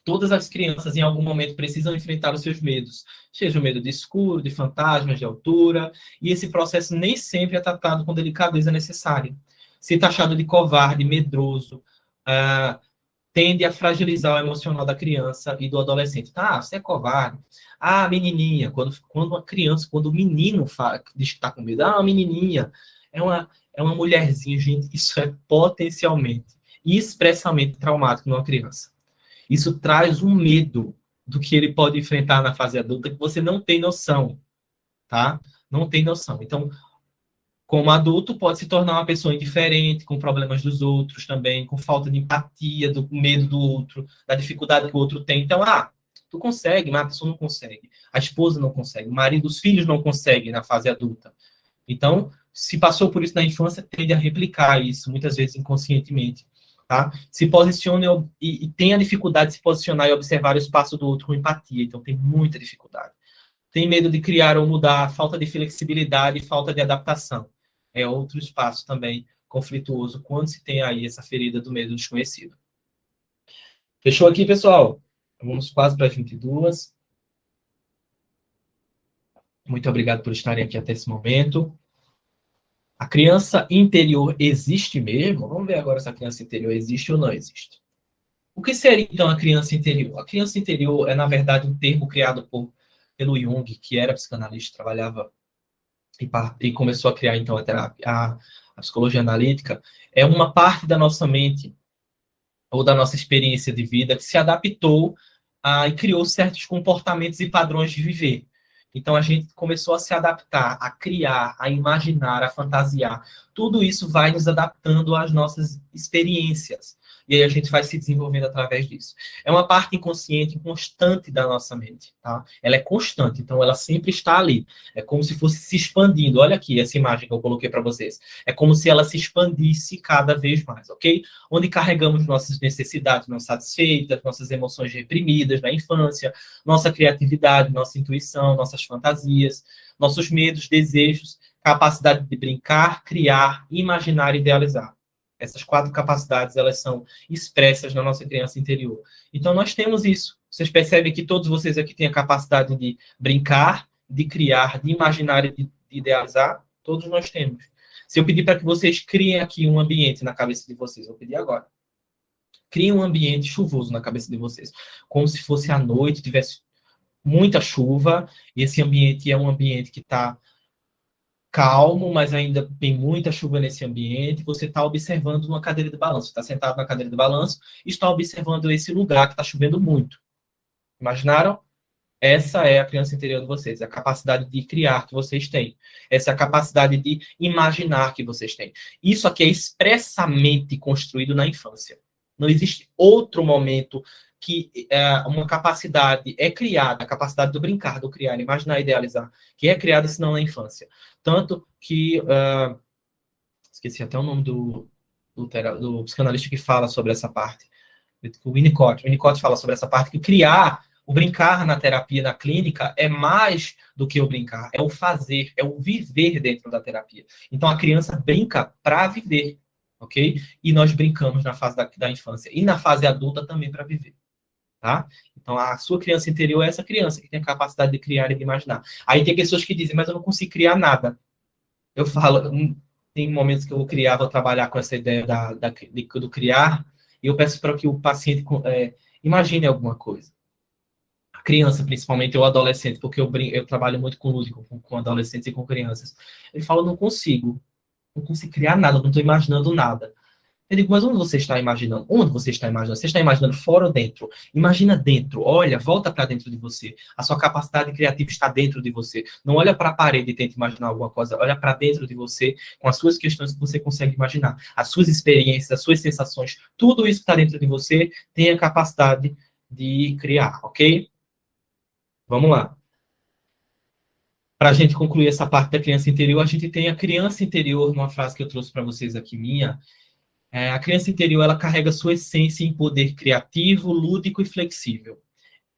Todas as crianças, em algum momento, precisam enfrentar os seus medos, seja o medo de escuro, de fantasmas, de altura, e esse processo nem sempre é tratado com delicadeza necessária. Se taxado de covarde, medroso, tende a fragilizar o emocional da criança e do adolescente. Tá, você é covarde. Ah, menininha. Quando uma criança, quando o menino diz que está com medo, uma menininha, é uma mulherzinha, gente, isso é potencialmente e expressamente traumático numa criança. Isso traz um medo do que ele pode enfrentar na fase adulta que você não tem noção, tá? Não tem noção. Então, como adulto, pode se tornar uma pessoa indiferente, com problemas dos outros também, com falta de empatia, do medo do outro, da dificuldade que o outro tem. Então, tu consegue, mas a pessoa não consegue. A esposa não consegue, o marido, os filhos não conseguem na fase adulta. Então, se passou por isso na infância, tende a replicar isso, muitas vezes inconscientemente. Tá? Se posicione e tem a dificuldade de se posicionar e observar o espaço do outro com empatia. Então, tem muita dificuldade. Tem medo de criar ou mudar, falta de flexibilidade e falta de adaptação. É outro espaço também conflituoso quando se tem aí essa ferida do medo desconhecido. Fechou aqui, pessoal? Vamos quase para as 22. Muito obrigado por estarem aqui até esse momento. A criança interior existe mesmo? Vamos ver agora se a criança interior existe ou não existe. O que seria, então, a criança interior? A criança interior é, na verdade, um termo criado pelo Jung, que era psicanalista, trabalhava e começou a criar, então, a terapia, a psicologia analítica. É uma parte da nossa mente ou da nossa experiência de vida que se adaptou e criou certos comportamentos e padrões de viver. Então, a gente começou a se adaptar, a criar, a imaginar, a fantasiar. Tudo isso vai nos adaptando às nossas experiências. E aí a gente vai se desenvolvendo através disso. É uma parte inconsciente constante da nossa mente, tá? Ela é constante, então ela sempre está ali. É como se fosse se expandindo. Olha aqui essa imagem que eu coloquei para vocês. É como se ela se expandisse cada vez mais, ok? Onde carregamos nossas necessidades não satisfeitas, nossas emoções reprimidas na infância, nossa criatividade, nossa intuição, nossas fantasias, nossos medos, desejos, capacidade de brincar, criar, imaginar e idealizar. Essas 4 capacidades, elas são expressas na nossa criança interior. Então, nós temos isso. Vocês percebem que todos vocês aqui têm a capacidade de brincar, de criar, de imaginar e de idealizar? Todos nós temos. Se eu pedir para que vocês criem aqui um ambiente na cabeça de vocês, eu vou pedir agora. Criem um ambiente chuvoso na cabeça de vocês. Como se fosse à noite, tivesse muita chuva, e esse ambiente é um ambiente que está calmo, mas ainda tem muita chuva nesse ambiente. Você está observando uma cadeira de balanço. Está sentado na cadeira de balanço e está observando esse lugar que está chovendo muito. Imaginaram? Essa é a criança interior de vocês, a capacidade de criar que vocês têm. Essa é a capacidade de imaginar que vocês têm. Isso aqui é expressamente construído na infância. Não existe outro momento que uma capacidade é criada, a capacidade do brincar, do criar, imaginar, idealizar, que é criada senão na infância. Tanto que, esqueci até o nome do psicanalista que fala sobre essa parte, o Winnicott. O Winnicott fala sobre essa parte, que o brincar na terapia, na clínica, é mais do que o brincar, é o fazer, é o viver dentro da terapia. Então, a criança brinca para viver, ok? E nós brincamos na fase da infância. E na fase adulta também para viver, tá? Então, a sua criança interior é essa criança que tem a capacidade de criar e de imaginar. Aí tem pessoas que dizem, mas eu não consigo criar nada. Eu falo, tem momentos que eu vou trabalhar com essa ideia do criar, e eu peço para que o paciente imagine alguma coisa. A criança, principalmente, ou adolescente, porque eu trabalho muito com lúdico, com adolescentes e com crianças. Ele fala, não consigo criar nada, não estou imaginando nada. Eu digo, mas onde você está imaginando? Onde você está imaginando? Você está imaginando fora ou dentro? Imagina dentro. Olha, volta para dentro de você. A sua capacidade criativa está dentro de você. Não olha para a parede e tenta imaginar alguma coisa. Olha para dentro de você com as suas questões que você consegue imaginar. As suas experiências, as suas sensações. Tudo isso que está dentro de você tem a capacidade de criar, ok? Vamos lá. Para a gente concluir essa parte da criança interior, a gente tem a criança interior, numa frase que eu trouxe para vocês aqui minha. A criança interior, ela carrega sua essência em poder criativo, lúdico e flexível.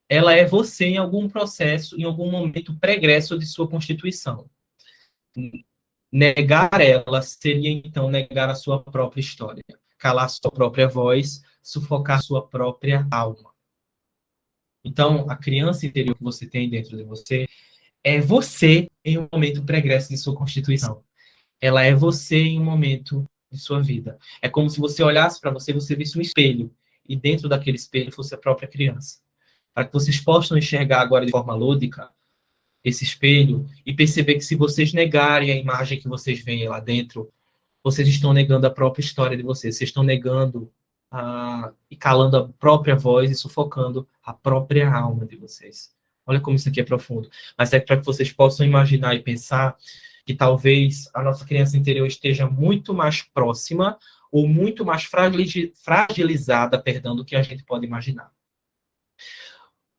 Ela é você em algum processo, em algum momento pregresso de sua constituição. Negar ela seria, então, negar a sua própria história, calar a sua própria voz, sufocar a sua própria alma. Então, a criança interior que você tem dentro de você é você em um momento pregresso de sua constituição. Ela é você em um momento de sua vida. É como se você olhasse para você e você visse um espelho, e dentro daquele espelho fosse a própria criança. Para que vocês possam enxergar agora de forma lúdica esse espelho e perceber que se vocês negarem a imagem que vocês veem lá dentro, vocês estão negando a própria história de vocês. Vocês estão negando e calando a própria voz e sufocando a própria alma de vocês. Olha como isso aqui é profundo. Mas é para que vocês possam imaginar e pensar que talvez a nossa criança interior esteja muito mais próxima ou muito mais fragilizada, perdão, do que a gente pode imaginar.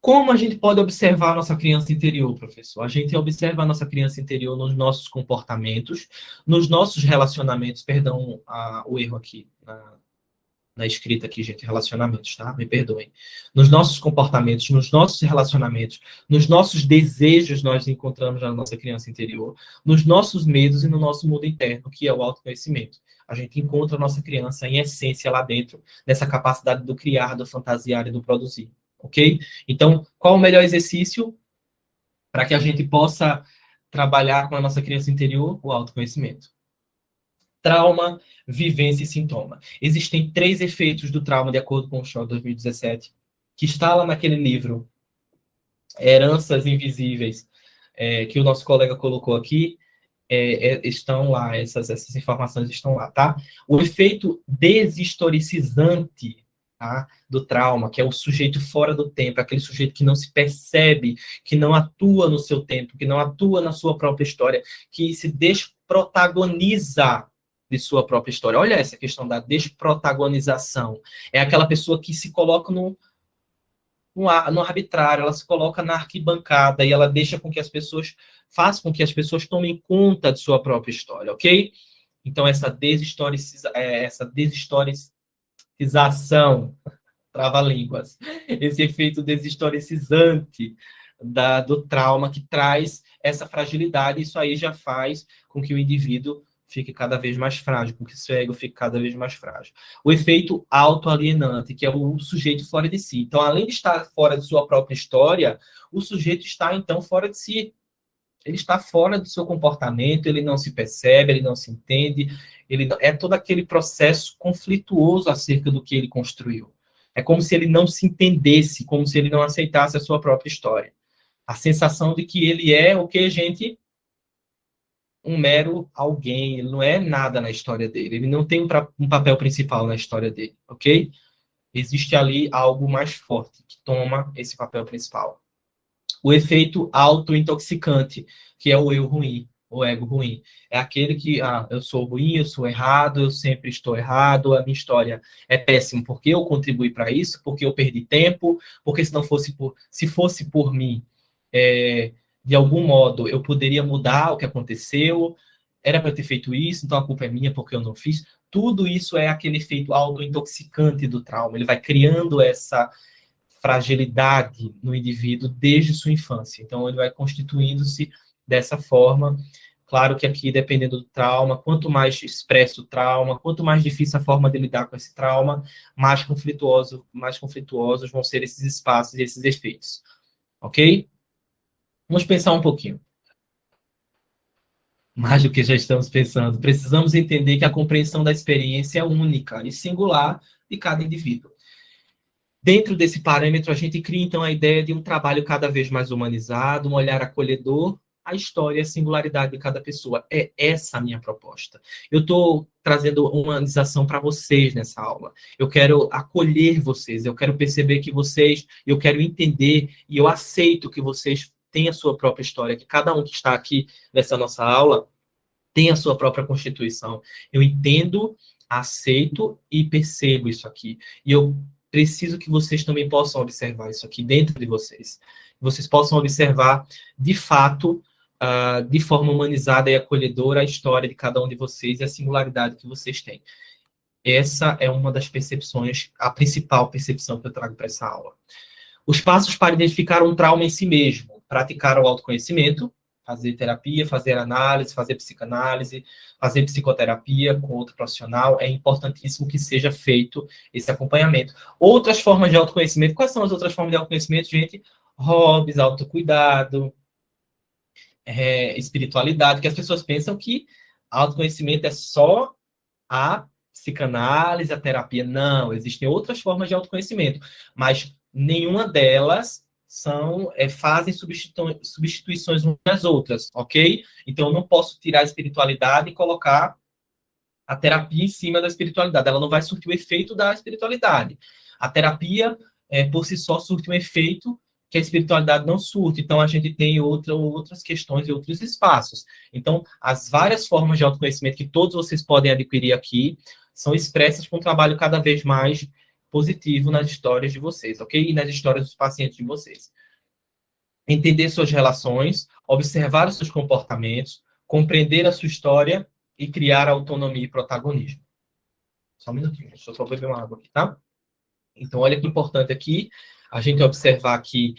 Como a gente pode observar a nossa criança interior, professor? A gente observa a nossa criança interior nos nossos comportamentos, nos nossos relacionamentos, perdão, o erro aqui, na escrita aqui, gente, relacionamentos, tá? Me perdoem. Nos nossos comportamentos, nos nossos relacionamentos, nos nossos desejos, nós encontramos na nossa criança interior, nos nossos medos e no nosso mundo interno, que é o autoconhecimento. A gente encontra a nossa criança em essência lá dentro, nessa capacidade do criar, do fantasiar e do produzir, ok? Então, qual o melhor exercício para que a gente possa trabalhar com a nossa criança interior? O autoconhecimento. Trauma, vivência e sintoma. Existem 3 efeitos do trauma, de acordo com o Shaw 2017, que está lá naquele livro, Heranças Invisíveis, que o nosso colega colocou aqui, estão lá, essas informações estão lá, tá? O efeito deshistoricizante, tá, do trauma, que é o sujeito fora do tempo, aquele sujeito que não se percebe, que não atua no seu tempo, que não atua na sua própria história, que se desprotagoniza de sua própria história. Olha essa questão da desprotagonização. É aquela pessoa que se coloca no arbitrário, ela se coloca na arquibancada e ela deixa com que as pessoas, faz com que as pessoas tomem conta de sua própria história, ok? Então, essa deshistoricização, trava-línguas, esse efeito deshistoricizante do trauma que traz essa fragilidade, isso aí já faz com que o indivíduo fique cada vez mais frágil, com que o seu ego fique cada vez mais frágil. O efeito autoalienante, que é o sujeito fora de si. Então, além de estar fora de sua própria história, o sujeito está, então, fora de si. Ele está fora do seu comportamento, ele não se percebe, ele não se entende, é todo aquele processo conflituoso acerca do que ele construiu. É como se ele não se entendesse, como se ele não aceitasse a sua própria história. A sensação de que ele é o que, gente? Um mero alguém, ele não é nada na história dele, ele não tem um papel principal na história dele, ok? Existe ali algo mais forte que toma esse papel principal. O efeito autointoxicante, que é o eu ruim, o ego ruim. É aquele que, eu sou ruim, eu sou errado, eu sempre estou errado, a minha história é péssima porque eu contribuí para isso, porque eu perdi tempo, porque se fosse por mim, de algum modo, eu poderia mudar o que aconteceu. era para eu ter feito isso, então a culpa é minha porque eu não fiz. Tudo isso é aquele efeito autointoxicante do trauma. Ele vai criando essa fragilidade no indivíduo desde sua infância. Então, ele vai constituindo-se dessa forma. Claro que aqui, dependendo do trauma, quanto mais expresso o trauma, quanto mais difícil a forma de lidar com esse trauma, mais conflituosos vão ser esses espaços e esses efeitos. Ok? Vamos pensar um pouquinho. Mais do que já estamos pensando. Precisamos entender que a compreensão da experiência é única e singular de cada indivíduo. Dentro desse parâmetro, a gente cria, então, a ideia de um trabalho cada vez mais humanizado, um olhar acolhedor, a história e a singularidade de cada pessoa. É essa a minha proposta. Eu estou trazendo humanização para vocês nessa aula. Eu quero acolher vocês, eu quero perceber que vocês, eu quero entender e eu aceito que vocês têm a sua própria história, que cada um que está aqui nessa nossa aula tem a sua própria constituição. Eu entendo, aceito e percebo isso aqui. E eu preciso que vocês também possam observar isso aqui dentro de vocês. Vocês possam observar, de fato, de forma humanizada e acolhedora, a história de cada um de vocês e a singularidade que vocês têm. Essa é uma das percepções, a principal percepção que eu trago para essa aula. Os passos para identificar um trauma em si mesmo. Praticar o autoconhecimento, fazer terapia, fazer análise, fazer psicanálise, fazer psicoterapia com outro profissional. É importantíssimo que seja feito esse acompanhamento. Outras formas de autoconhecimento. Quais são as outras formas de autoconhecimento, gente? Hobbies, autocuidado, espiritualidade, que as pessoas pensam que autoconhecimento é só a psicanálise, a terapia. Não, existem outras formas de autoconhecimento, mas nenhuma delas fazem substituições umas das outras, ok? Então, eu não posso tirar a espiritualidade e colocar a terapia em cima da espiritualidade. Ela não vai surtir o efeito da espiritualidade. A terapia, por si só, surte um efeito que a espiritualidade não surte. Então, a gente tem outras questões e outros espaços. Então, as várias formas de autoconhecimento que todos vocês podem adquirir aqui são expressas com um trabalho cada vez mais positivo nas histórias de vocês, ok? E nas histórias dos pacientes de vocês. Entender suas relações, observar os seus comportamentos, compreender a sua história e criar autonomia e protagonismo. Só um minutinho, deixa eu só beber uma água aqui, tá? Então, olha que importante aqui, a gente observar que,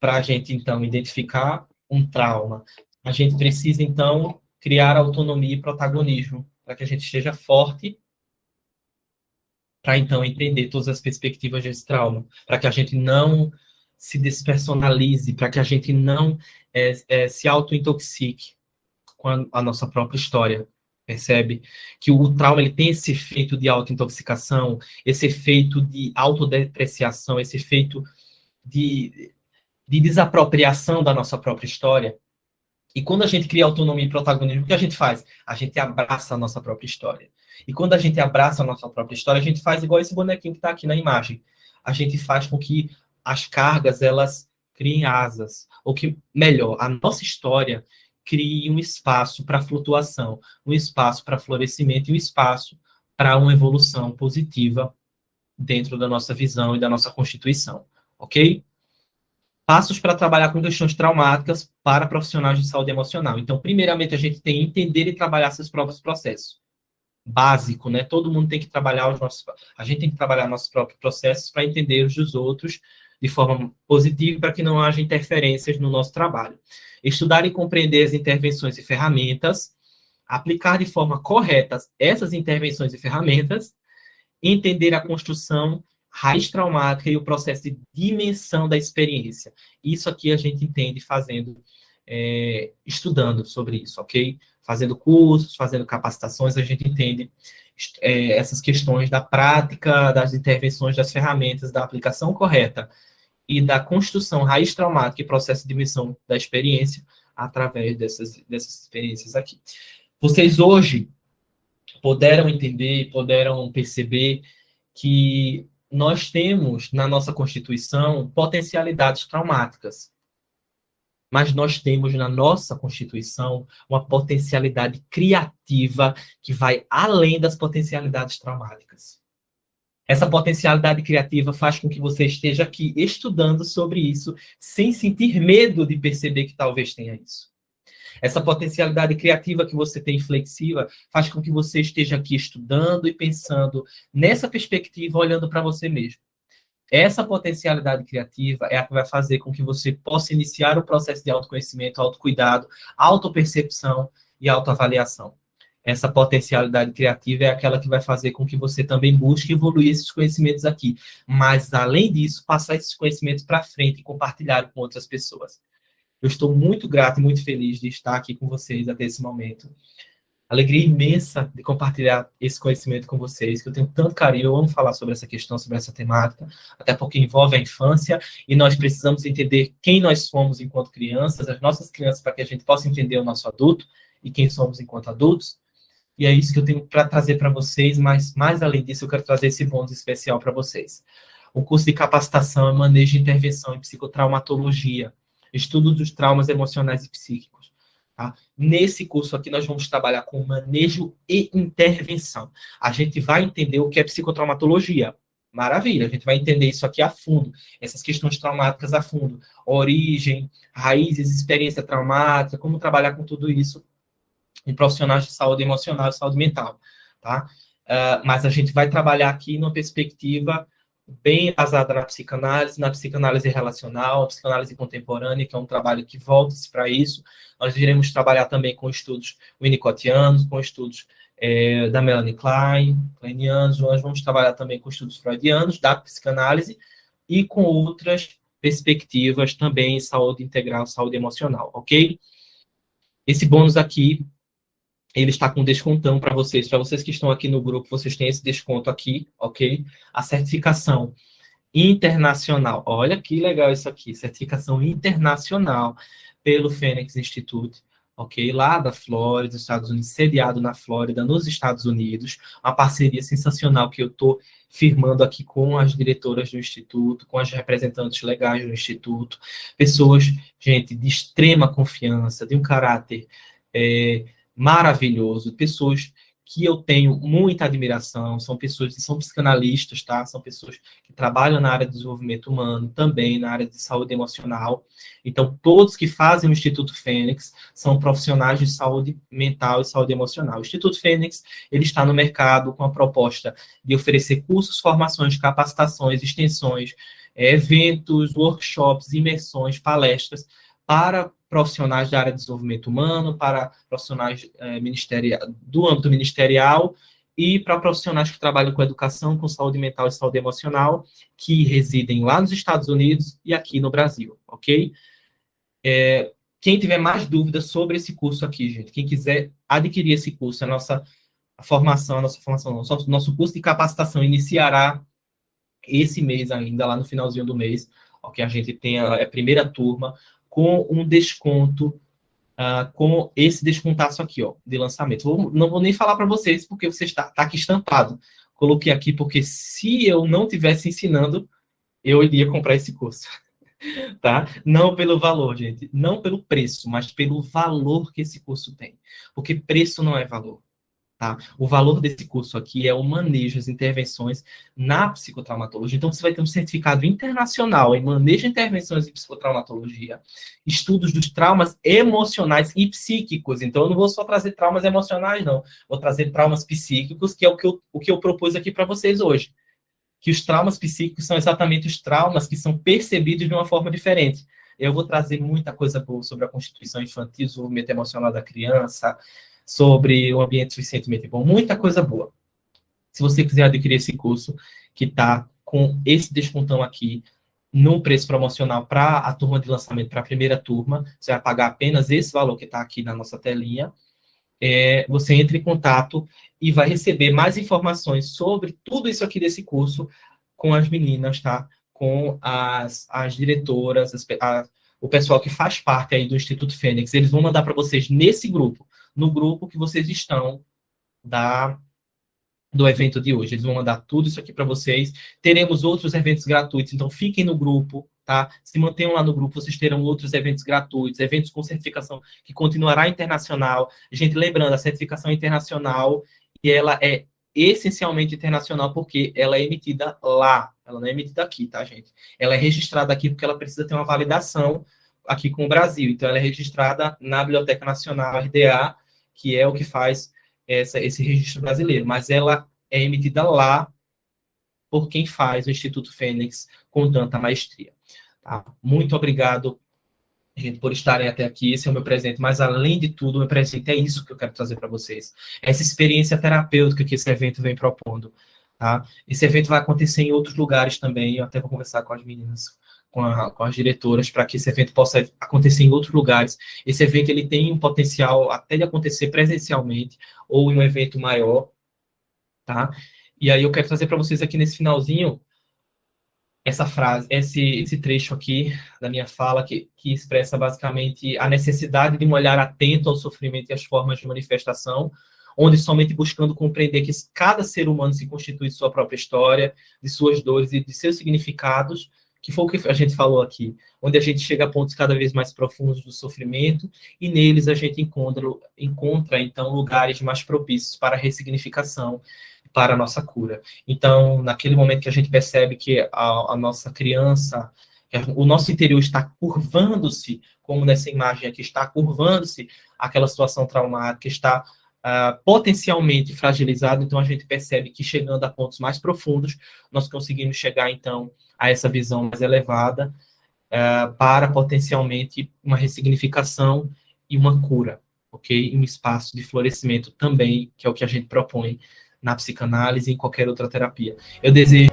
para a gente, então, identificar um trauma, a gente precisa, então, criar autonomia e protagonismo, para que a gente esteja forte, para, então, entender todas as perspectivas desse trauma, para que a gente não se despersonalize, para que a gente não se auto-intoxique com a nossa própria história. Percebe? Que o trauma ele tem esse efeito de auto-intoxicação, esse efeito de autodepreciação, esse efeito de desapropriação da nossa própria história. E quando a gente cria autonomia e protagonismo, o que a gente faz? A gente abraça a nossa própria história. E quando a gente abraça a nossa própria história, a gente faz igual esse bonequinho que está aqui na imagem. A gente faz com que as cargas, elas criem asas. Ou que, melhor, a nossa história crie um espaço para flutuação, um espaço para florescimento e um espaço para uma evolução positiva dentro da nossa visão e da nossa constituição. Ok? Passos para trabalhar com questões traumáticas para profissionais de saúde emocional. Então, primeiramente, a gente tem que entender e trabalhar seus próprios processos. Básico, né? Todo mundo tem que trabalhar a gente tem que trabalhar nossos próprios processos para entender os dos outros de forma positiva, para que não haja interferências no nosso trabalho. Estudar e compreender as intervenções e ferramentas, aplicar de forma correta essas intervenções e ferramentas, entender a construção raiz traumática e o processo de dimensão da experiência. Isso aqui a gente entende fazendo, estudando sobre isso, ok? Fazendo cursos, fazendo capacitações, a gente entende essas questões da prática, das intervenções, das ferramentas, da aplicação correta e da construção raiz traumática e processo de dimensão da experiência através dessas experiências aqui. Vocês hoje puderam entender, puderam perceber que nós temos na nossa Constituição potencialidades traumáticas, mas nós temos na nossa Constituição uma potencialidade criativa que vai além das potencialidades traumáticas. Essa potencialidade criativa faz com que você esteja aqui estudando sobre isso, sem sentir medo de perceber que talvez tenha isso. Essa potencialidade criativa que você tem flexível faz com que você esteja aqui estudando e pensando nessa perspectiva, olhando para você mesmo. Essa potencialidade criativa é a que vai fazer com que você possa iniciar o processo de autoconhecimento, autocuidado, autopercepção e autoavaliação. Essa potencialidade criativa é aquela que vai fazer com que você também busque evoluir esses conhecimentos aqui. Mas, além disso, passar esses conhecimentos para frente e compartilhar com outras pessoas. Eu estou muito grato e muito feliz de estar aqui com vocês até esse momento. Alegria imensa de compartilhar esse conhecimento com vocês, que eu tenho tanto carinho, eu amo falar sobre essa questão, sobre essa temática, até porque envolve a infância, e nós precisamos entender quem nós somos enquanto crianças, as nossas crianças, para que a gente possa entender o nosso adulto, e quem somos enquanto adultos, e é isso que eu tenho para trazer para vocês, mas mais além disso, eu quero trazer esse bônus especial para vocês. O curso de capacitação é manejo de intervenção em psicotraumatologia, estudo dos traumas emocionais e psíquicos. Tá? Nesse curso aqui, nós vamos trabalhar com manejo e intervenção. A gente vai entender o que é psicotraumatologia. Maravilha, a gente vai entender isso aqui a fundo, essas questões traumáticas a fundo, origem, raízes, experiência traumática, como trabalhar com tudo isso em profissionais de saúde emocional e saúde mental, tá? Mas a gente vai trabalhar aqui numa perspectiva bem basada na psicanálise relacional, a psicanálise contemporânea, que é um trabalho que volta-se para isso. Nós iremos trabalhar também com estudos winnicottianos, com estudos da Melanie Kleinianos, nós vamos trabalhar também com estudos freudianos, da psicanálise, e com outras perspectivas também em saúde integral, saúde emocional, ok? Esse bônus aqui, ele está com descontão para vocês que estão aqui no grupo, vocês têm esse desconto aqui, ok? A certificação internacional, olha que legal isso aqui, certificação internacional pelo Fênix Institute, ok? Lá da Flórida, Estados Unidos, sediado na Flórida, nos Estados Unidos, uma parceria sensacional que eu estou firmando aqui com as diretoras do Instituto, com as representantes legais do Instituto, pessoas, gente, de extrema confiança, de um caráter maravilhoso, pessoas que eu tenho muita admiração, são pessoas que são psicanalistas, tá? São pessoas que trabalham na área de desenvolvimento humano, também na área de saúde emocional. Então, todos que fazem o Instituto Fênix são profissionais de saúde mental e saúde emocional. O Instituto Fênix, ele está no mercado com a proposta de oferecer cursos, formações, capacitações, extensões, eventos, workshops, imersões, palestras para profissionais da área de desenvolvimento humano, para profissionais do âmbito ministerial e para profissionais que trabalham com educação, com saúde mental e saúde emocional, que residem lá nos Estados Unidos e aqui no Brasil, ok? Quem tiver mais dúvidas sobre esse curso aqui, gente, quem quiser adquirir esse curso, nosso curso de capacitação iniciará esse mês ainda, lá no finalzinho do mês, ok? A gente tem a primeira turma, com um desconto, com esse descontaço aqui, ó, de lançamento. Não vou nem falar para vocês, porque você está aqui estampado. Coloquei aqui, porque se eu não estivesse ensinando, eu iria comprar esse curso. Tá? Não pelo valor, gente. Não pelo preço, mas pelo valor que esse curso tem. Porque preço não é valor. Tá? O valor desse curso aqui é o manejo, as intervenções na psicotraumatologia. Então, você vai ter um certificado internacional em manejo de intervenções em psicotraumatologia, estudos dos traumas emocionais e psíquicos. Então, eu não vou só trazer traumas emocionais, não. Vou trazer traumas psíquicos, que é o que eu propus aqui para vocês hoje. Que os traumas psíquicos são exatamente os traumas que são percebidos de uma forma diferente. Eu vou trazer muita coisa boa sobre a constituição infantil, o desenvolvimento emocional da criança, sobre o ambiente suficientemente bom, muita coisa boa. Se você quiser adquirir esse curso, que está com esse descontão aqui, no preço promocional para a turma de lançamento, para a primeira turma, você vai pagar apenas esse valor que está aqui na nossa telinha, você entra em contato e vai receber mais informações sobre tudo isso aqui desse curso com as meninas, tá? Com as diretoras, o pessoal que faz parte aí do Instituto Fênix. Eles vão mandar para vocês nesse grupo, no grupo que vocês estão do evento de hoje. Eles vão mandar tudo isso aqui para vocês. Teremos outros eventos gratuitos, então fiquem no grupo, tá? Se mantenham lá no grupo, vocês terão outros eventos gratuitos, eventos com certificação que continuará internacional. Gente, lembrando, a certificação internacional, e ela é essencialmente internacional porque ela é emitida lá, ela não é emitida aqui, tá, gente? Ela é registrada aqui porque ela precisa ter uma validação aqui com o Brasil. Então, ela é registrada na Biblioteca Nacional, RDA, que é o que faz esse registro brasileiro. Mas ela é emitida lá por quem faz o Instituto Fênix com tanta maestria. Tá? Muito obrigado, gente, por estarem até aqui. Esse é o meu presente, mas além de tudo, o meu presente é isso que eu quero trazer para vocês. Essa experiência terapêutica que esse evento vem propondo. Tá? Esse evento vai acontecer em outros lugares também. Eu até vou conversar com as meninas, com as diretoras, para que esse evento possa acontecer em outros lugares. Esse evento ele tem um potencial até de acontecer presencialmente ou em um evento maior. Tá? E aí eu quero trazer para vocês aqui nesse finalzinho essa frase, esse trecho aqui da minha fala, que expressa basicamente a necessidade de um olhar atento ao sofrimento e às formas de manifestação, onde somente buscando compreender que cada ser humano se constitui de sua própria história, de suas dores e de seus significados, que foi o que a gente falou aqui, onde a gente chega a pontos cada vez mais profundos do sofrimento, e neles a gente encontra então, lugares mais propícios para a ressignificação, para a nossa cura. Então, naquele momento que a gente percebe que a nossa criança, o nosso interior está curvando-se, como nessa imagem aqui, está curvando-se aquela situação traumática, está potencialmente fragilizado, então a gente percebe que chegando a pontos mais profundos, nós conseguimos chegar, então, a essa visão mais elevada, para potencialmente uma ressignificação e uma cura, ok? E um espaço de florescimento também, que é o que a gente propõe na psicanálise e em qualquer outra terapia. Eu desejo